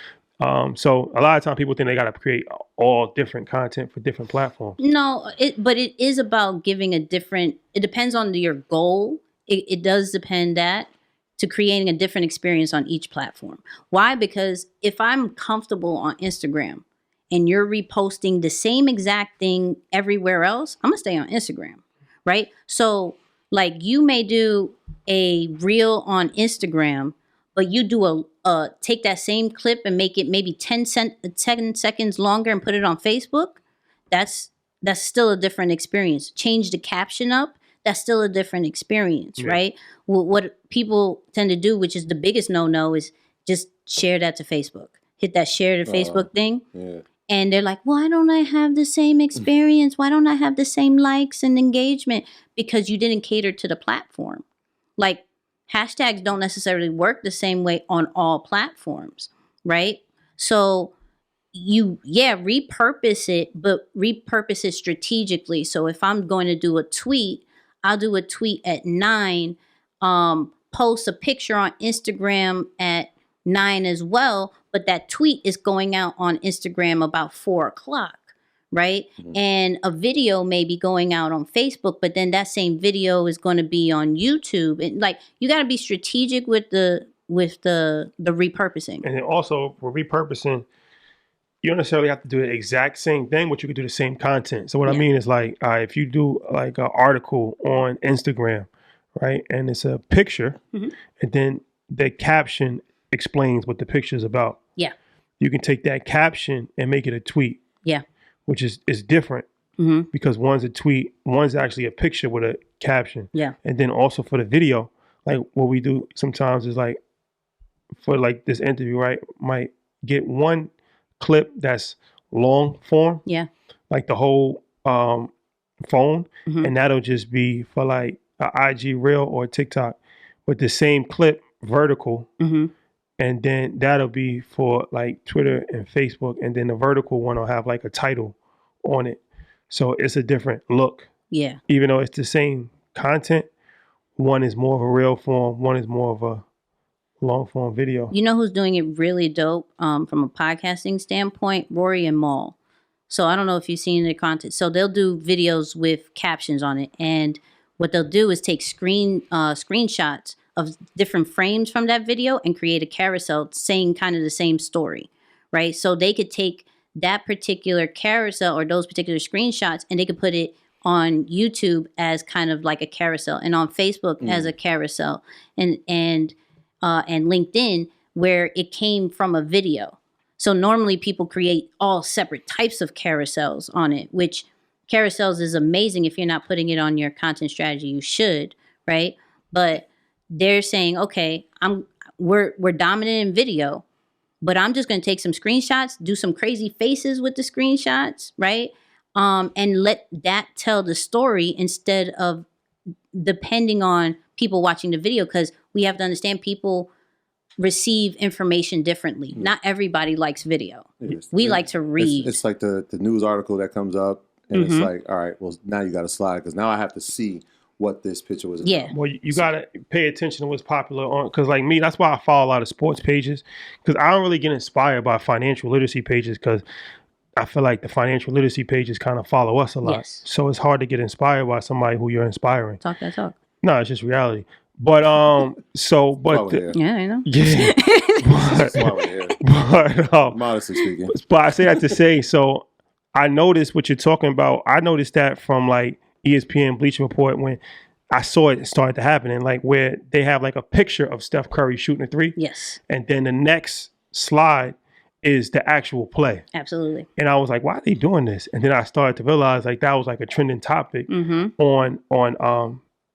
So a lot of times people think they got to create all different content for different platforms. No, but it is about giving a different, it depends on your goal. It does depend to creating a different experience on each platform. Why? Because if I'm comfortable on Instagram and you're reposting the same exact thing everywhere else, I'm going to stay on Instagram, right? So like you may do a reel on Instagram, but you do take that same clip and make it maybe 10 seconds longer and put it on Facebook. That's still a different experience. Change the caption up. That's still a different experience, right? What people tend to do, which is the biggest no-no, is just share that to Facebook. Hit that share to Facebook thing. Yeah. And they're like, why don't I have the same experience? Why don't I have the same likes and engagement? Because you didn't cater to the platform. Like, hashtags don't necessarily work the same way on all platforms, right? So repurpose it, but repurpose it strategically. So if I'm going to do a tweet, I'll do a tweet at 9, post a picture on Instagram at 9 as well, but that tweet is going out on Instagram about 4:00. Right. And a video may be going out on Facebook, but then that same video is going to be on YouTube. And like, you got to be strategic with the repurposing. And then also for repurposing, you don't necessarily have to do the exact same thing, but you can do the same content. So what I mean is like, if you do like an article on Instagram, right, and it's a picture, and then the caption explains what the picture is about. Yeah. You can take that caption and make it a tweet. Yeah. Which is different because one's a tweet, one's actually a picture with a caption. Yeah. And then also for the video, like what we do sometimes is like for like this interview, right? Might get one clip that's long form. Yeah. Like the whole phone. And that'll just be for like an IG reel or TikTok with the same clip vertical. And then that'll be for like Twitter and Facebook. And then the vertical one will have like a title on it. So it's a different look. Yeah. Even though it's the same content, one is more of a real form, one is more of a long form video. You know who's doing it really dope from a podcasting standpoint? Rory and Maul. So I don't know if you've seen their content. So they'll do videos with captions on it. And what they'll do is take screenshots of different frames from that video and create a carousel saying kind of the same story, right? So they could take that particular carousel or those particular screenshots and they could put it on YouTube as kind of like a carousel and on Facebook as a carousel and LinkedIn where it came from a video. So normally people create all separate types of carousels on it, which carousels is amazing. If you're not putting it on your content strategy, you should, right? But they're saying, okay, we're dominant in video, but I'm just going to take some screenshots, do some crazy faces with the screenshots, right? And let that tell the story instead of depending on people watching the video, because we have to understand people receive information differently. Not everybody likes video. We like to read. It's like the news article that comes up and it's like, all right, well, now you got to slide because now I have to see what this picture was about. Yeah. Well, you gotta pay attention to what's popular on, because like me, that's why I follow a lot of sports pages, because I don't really get inspired by financial literacy pages, because I feel like the financial literacy pages kind of follow us a lot. Yes. So it's hard to get inspired by somebody who you're inspiring. Talk that talk. No, it's just reality. But Yeah, I know. yeah, That's why we're here. but Modestly speaking. But I say that to say, so I noticed what you're talking about. I noticed that from like ESPN Bleacher Report when I saw it started to happen, and like where they have like a picture of Steph Curry shooting a three. Yes, And then the next slide is the actual play. absolutely. And I was like, why are they doing this? And then I started to realize like that was like a trending topic on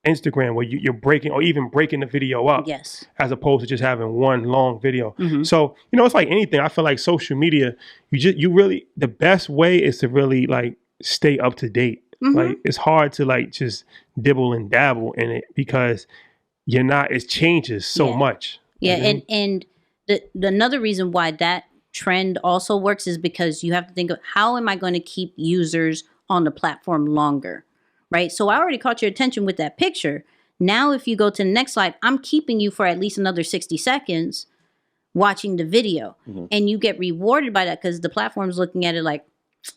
Instagram, where you're breaking or even breaking the video up. Yes. As opposed to just having one long video. So, it's like anything. I feel like social media, you really, the best way is to really like stay up to date. Like it's hard to like just dibble and dabble in it because it changes so much. Yeah. And the another reason why that trend also works is because you have to think of how am I going to keep users on the platform longer? Right. So I already caught your attention with that picture. Now, if you go to the next slide, I'm keeping you for at least another 60 seconds watching the video. And you get rewarded by that because the platform's looking at it like,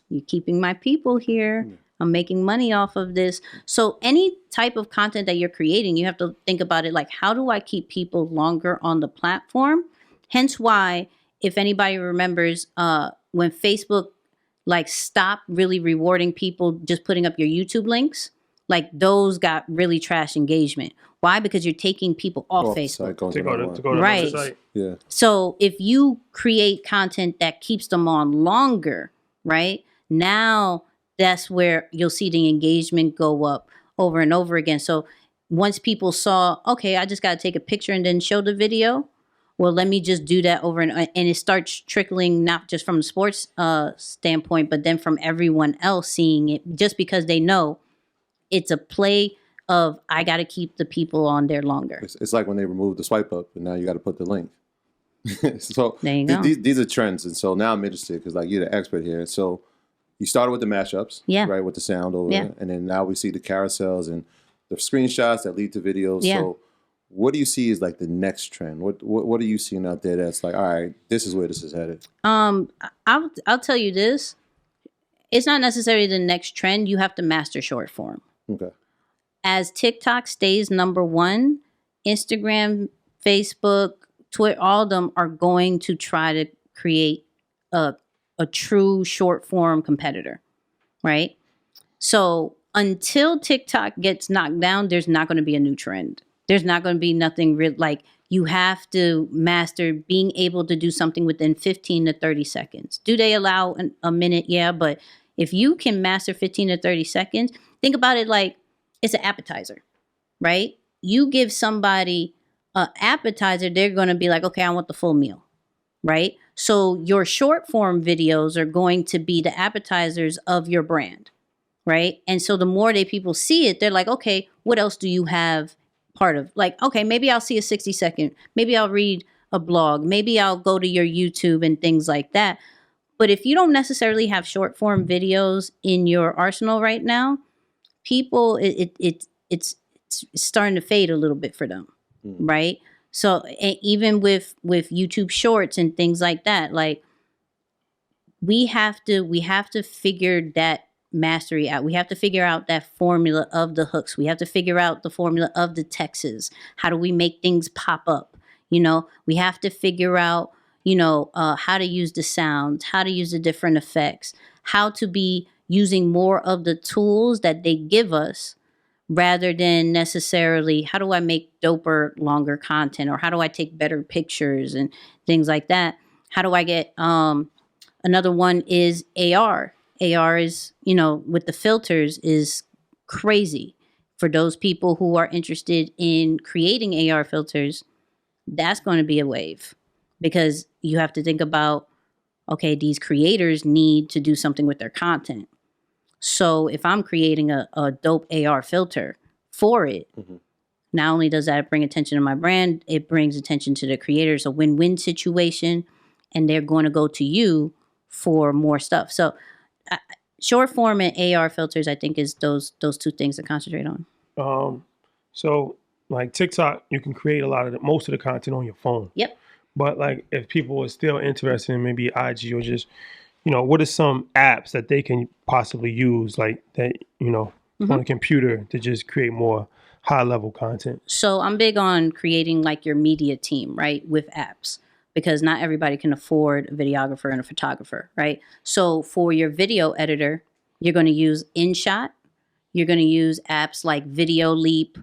you're keeping my people here. I'm making money off of this. So any type of content that you're creating, you have to think about it like, how do I keep people longer on the platform? Hence why, if anybody remembers, when Facebook like stop really rewarding people just putting up your YouTube links, like those got really trash engagement. Why? Because you're taking people off Facebook. To go to Right. another site. Yeah. So if you create content that keeps them on longer, right? Now that's where you'll see the engagement go up over and over again. So once people saw, okay, I just got to take a picture and then show the video. Well, let me just do that over and it starts trickling not just from the sports standpoint, but then from everyone else seeing it just because they know it's a play of I got to keep the people on there longer. It's like when they removed the swipe up and now you got to put the link. So There you go. These are trends. And so now I'm interested because like you're the expert here. So you started with the mashups, right, with the sound over Yeah. it. And then now we see the carousels and the screenshots that lead to videos. Yeah. So what do you see is like the next trend? What are you seeing out there that's like, all right, this is where this is headed? I'll tell you this. It's not necessarily the next trend. You have to master short form. Okay. As TikTok stays number one, Instagram, Facebook, Twitter, all of them are going to try to create a true short form competitor, right? So until TikTok gets knocked down, there's not going to be a new trend. There's not going to be nothing real. Like you have to master being able to do something within 15 to 30 seconds. Do they allow a minute? Yeah. But if you can master 15 to 30 seconds, think about it like it's an appetizer, right? You give somebody an appetizer, they're going to be like, okay, I want the full meal, right? So your short form videos are going to be the appetizers of your brand, right? And so the more people see it, they're like, okay, what else do you have part of? Like, okay, maybe I'll see a 60-second. Maybe I'll read a blog. Maybe I'll go to your YouTube and things like that. But if you don't necessarily have short form videos in your arsenal right now, people, it's starting to fade a little bit for them, right? So even with YouTube Shorts and things like that, like we have to figure that mastery out. We have to figure out that formula of the hooks. We have to figure out the formula of the texts. How do we make things pop up? We have to figure out, how to use the sounds, how to use the different effects, how to be using more of the tools that they give us rather than necessarily how do I make doper, longer content, or how do I take better pictures and things like that. How do I get, another one is AR. AR is, with the filters is crazy. For those people who are interested in creating AR filters, that's going to be a wave because you have to think about, okay, these creators need to do something with their content. So if I'm creating a dope AR filter for it, not only does that bring attention to my brand, it brings attention to the creators, a win-win situation, and they're going to go to you for more stuff. So short form and AR filters, I think, is those two things to concentrate on. So like TikTok, you can create most of the content on your phone. Yep. But like if people are still interested in maybe IG or just, what are some apps that they can possibly use like that, on a computer to just create more high level content? So I'm big on creating like your media team, right, with apps, because not everybody can afford a videographer and a photographer, right? So for your video editor, you're going to use InShot. You're going to use apps like Video Leap.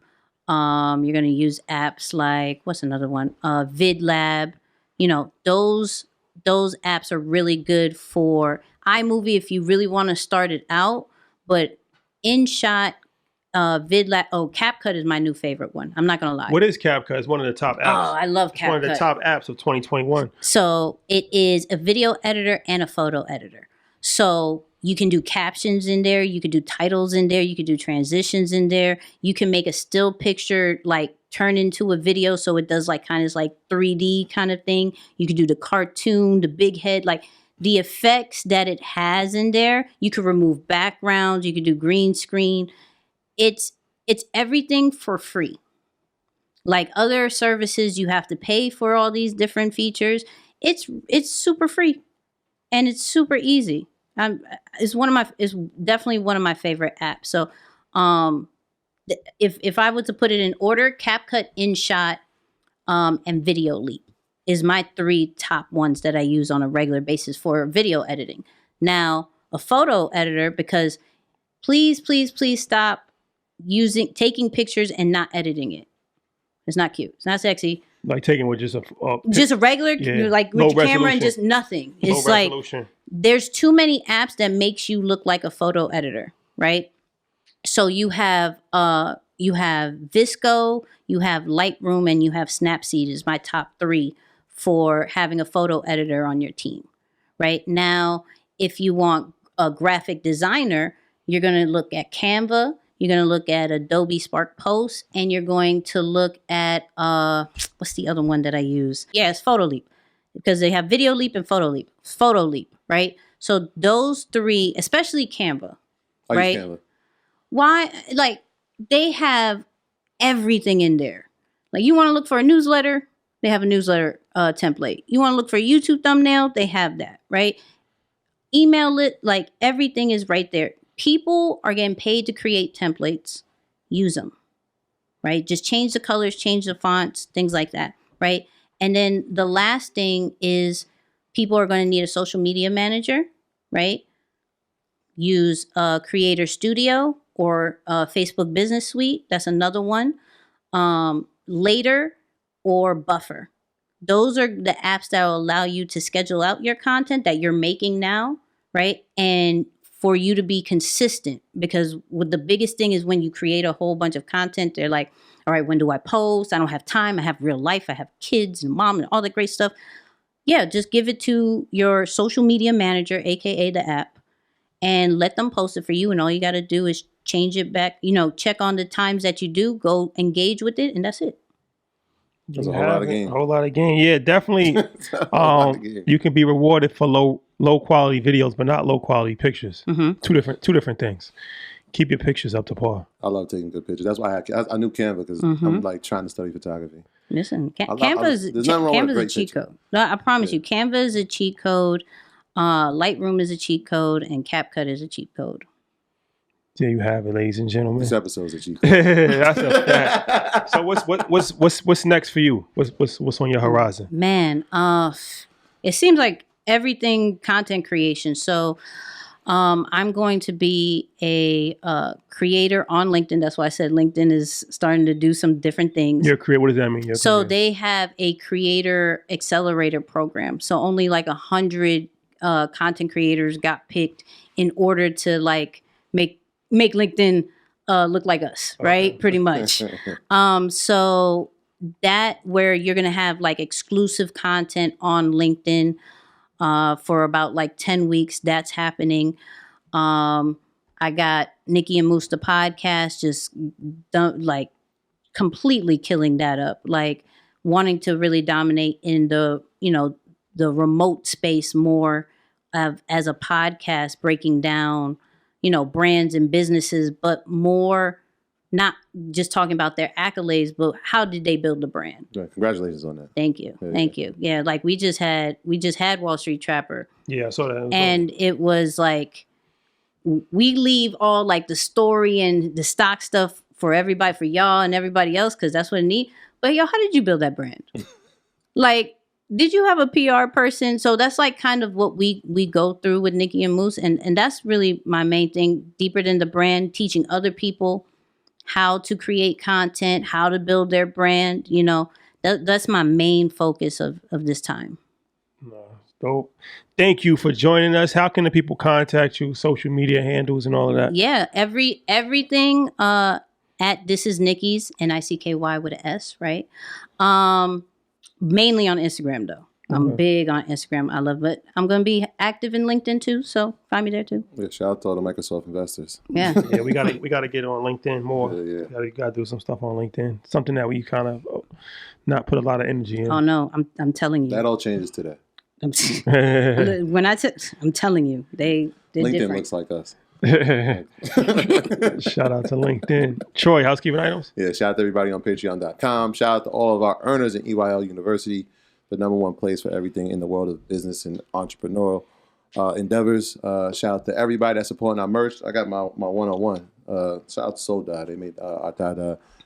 You're going to use apps like, what's another one? VidLab. Those apps are really good for iMovie if you really want to start it out. But InShot, VidLab, CapCut is my new favorite one. I'm not going to lie. What is CapCut? It's one of the top apps. Oh, I love CapCut. It's one of the top apps of 2021. So it is a video editor and a photo editor. So you can do captions in there. You could do titles in there. You could do transitions in there. You can make a still picture like turn into a video. So it does like kind of like 3D kind of thing. You could do the cartoon, the big head, like the effects that it has in there. You could remove backgrounds. You could do green screen. It's everything for free. Like other services, you have to pay for all these different features. It's super free, and it's super easy. It's definitely one of my favorite apps. So, if I were to put it in order, CapCut, InShot, and Video Leap is my 3 top ones that I use on a regular basis for video editing. Now, a photo editor, because please stop taking pictures and not editing it. It's not cute. It's not sexy. Like taking with just a regular, like with your camera and just nothing. It's like there's too many apps that makes you look like a photo editor, right? So you have Visco, you have Lightroom, and you have Snapseed is my top 3 for having a photo editor on your team, right? Now, if you want a graphic designer, you're going to look at Canva. You're going to look at Adobe Spark Post, and you're going to look at, what's the other one that I use? Yeah, it's Photo Leap, because they have Video Leap and Photo Leap. Photo Leap, right? So those 3, especially Canva, right? Canva. Why? Like, they have everything in there. Like, you want to look for a newsletter? They have a newsletter template. You want to look for a YouTube thumbnail? They have that, right? Email it, like, everything is right there. People are getting paid to create templates. Use them, right? Just change the colors, change the fonts, things like that, right? And then the last thing is people are going to need a social media manager, right? Use Creator Studio or Facebook Business Suite. That's another one. Later or Buffer. Those are the apps that will allow you to schedule out your content that you're making now, right? And for you to be consistent, because the biggest thing is when you create a whole bunch of content, they're like, all right, when do I post? I don't have time. I have real life. I have kids and mom and all that great stuff. Yeah, just give it to your social media manager, AKA the app, and let them post it for you. And all you got to do is change it back, check on the times that you do, go engage with it, and that's it. There's a whole lot of game. A whole lot of game. Yeah, definitely. You can be rewarded for low quality videos, but not low quality pictures. Mm-hmm. Two different things. Keep your pictures up to par. I love taking good pictures. That's why I knew Canva, because I'm like trying to study photography. Listen, Canva is a cheat code. No, I promise you, Canva is a cheat code. Lightroom is a cheat code, and CapCut is a cheat code. There you have it, ladies and gentlemen. This episode's a cheat code. That's a fact. So what's next for you? What's on your horizon? Man, it seems like everything content creation. So I'm going to be a creator on LinkedIn. That's why I said LinkedIn is starting to do some different things. What does that mean? They have a creator accelerator program. So only like 100 content creators got picked in order to like make LinkedIn look like us, right? Pretty much. So that where you're going to have like exclusive content on LinkedIn for about like 10 weeks. That's happening. I got Nikki and Moose the podcast, just like completely killing that up, like wanting to really dominate in the remote space more as a podcast, breaking down brands and businesses, but more not just talking about their accolades, but how did they build the brand? Yeah, congratulations on that. Thank you. Thank you. Yeah, like we just had Wall Street Trapper. Yeah, I saw that. And it was like, we leave all like the story and the stock stuff for everybody, for y'all and everybody else, because that's what it need. But y'all, how did you build that brand? Like, did you have a PR person? So that's like kind of what we go through with Nikki and Moose. And that's really my main thing, deeper than the brand, teaching other people how to create content, how to build their brand. You know, that's my main focus of this time. Dope. Thank you for joining us. How can the people contact you? Social media handles and all of that? Yeah, everything at This Is Nikki's, NICKY with an S, right? Mainly on Instagram though. I'm big on Instagram. I love it. I'm going to be active in LinkedIn too, so find me there too. Yeah, shout out to all the Microsoft investors. Yeah. Yeah, we gotta get on LinkedIn more. Yeah. Gotta do some stuff on LinkedIn. Something that we kind of not put a lot of energy in. Oh no, I'm telling you. That all changes today. I'm telling you, they're LinkedIn different. looks like us. Shout out to LinkedIn. Troy, housekeeping items? Yeah, shout out to everybody on patreon.com. Shout out to all of our earners in EYL University, the #1 place for everything in the world of business and entrepreneurial endeavors. Shout out to everybody that's supporting our merch. I got my one-on-one. Shout out to Soda. They made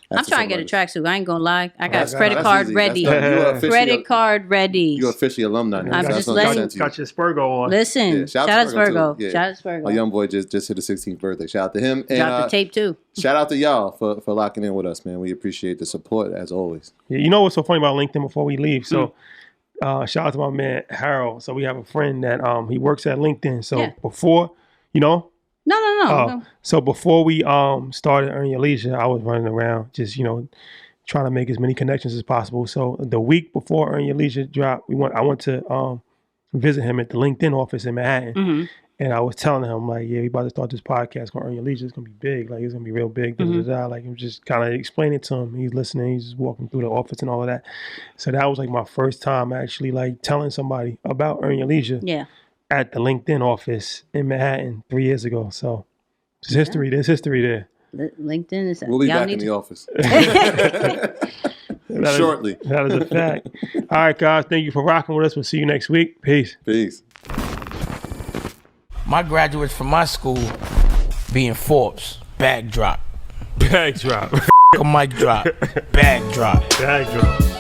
I'm trying to get a tracksuit. I ain't gonna lie. I got credit card ready. Credit card ready. You're officially alumni now. I'm just letting you. Got your Spurgo on. Listen, Yeah, shout out to Virgo. Yeah. Shout out to Virgo. My young boy just hit his 16th birthday. Shout out to him. And Drop the tape too. shout out to y'all for locking in with us, man. We appreciate the support as always. Yeah, you know what's so funny about LinkedIn before we leave? So shout out to my man Harold. So we have a friend that he works at LinkedIn. So before, No. So before we started Earn Your Leisure, I was running around just, trying to make as many connections as possible. So the week before Earn Your Leisure dropped, I went to visit him at the LinkedIn office in Manhattan. Mm-hmm. And I was telling him, like, yeah, we about to start this podcast called Earn Your Leisure. It's going to be big. Like, it's going to be real big. Like, I'm just kind of explaining to him. He's listening. He's just walking through the office and all of that. So that was like my first time actually like telling somebody about Earn Your Leisure. Yeah. At the LinkedIn office in Manhattan 3 years ago. So there's history. There's history there. LinkedIn is. We'll be back in the office shortly. That is a fact. All right, guys. Thank you for rocking with us. We'll see you next week. Peace. My graduates from my school being Forbes. Bag drop. Bag drop. A mic drop. Bag drop. Bag drop.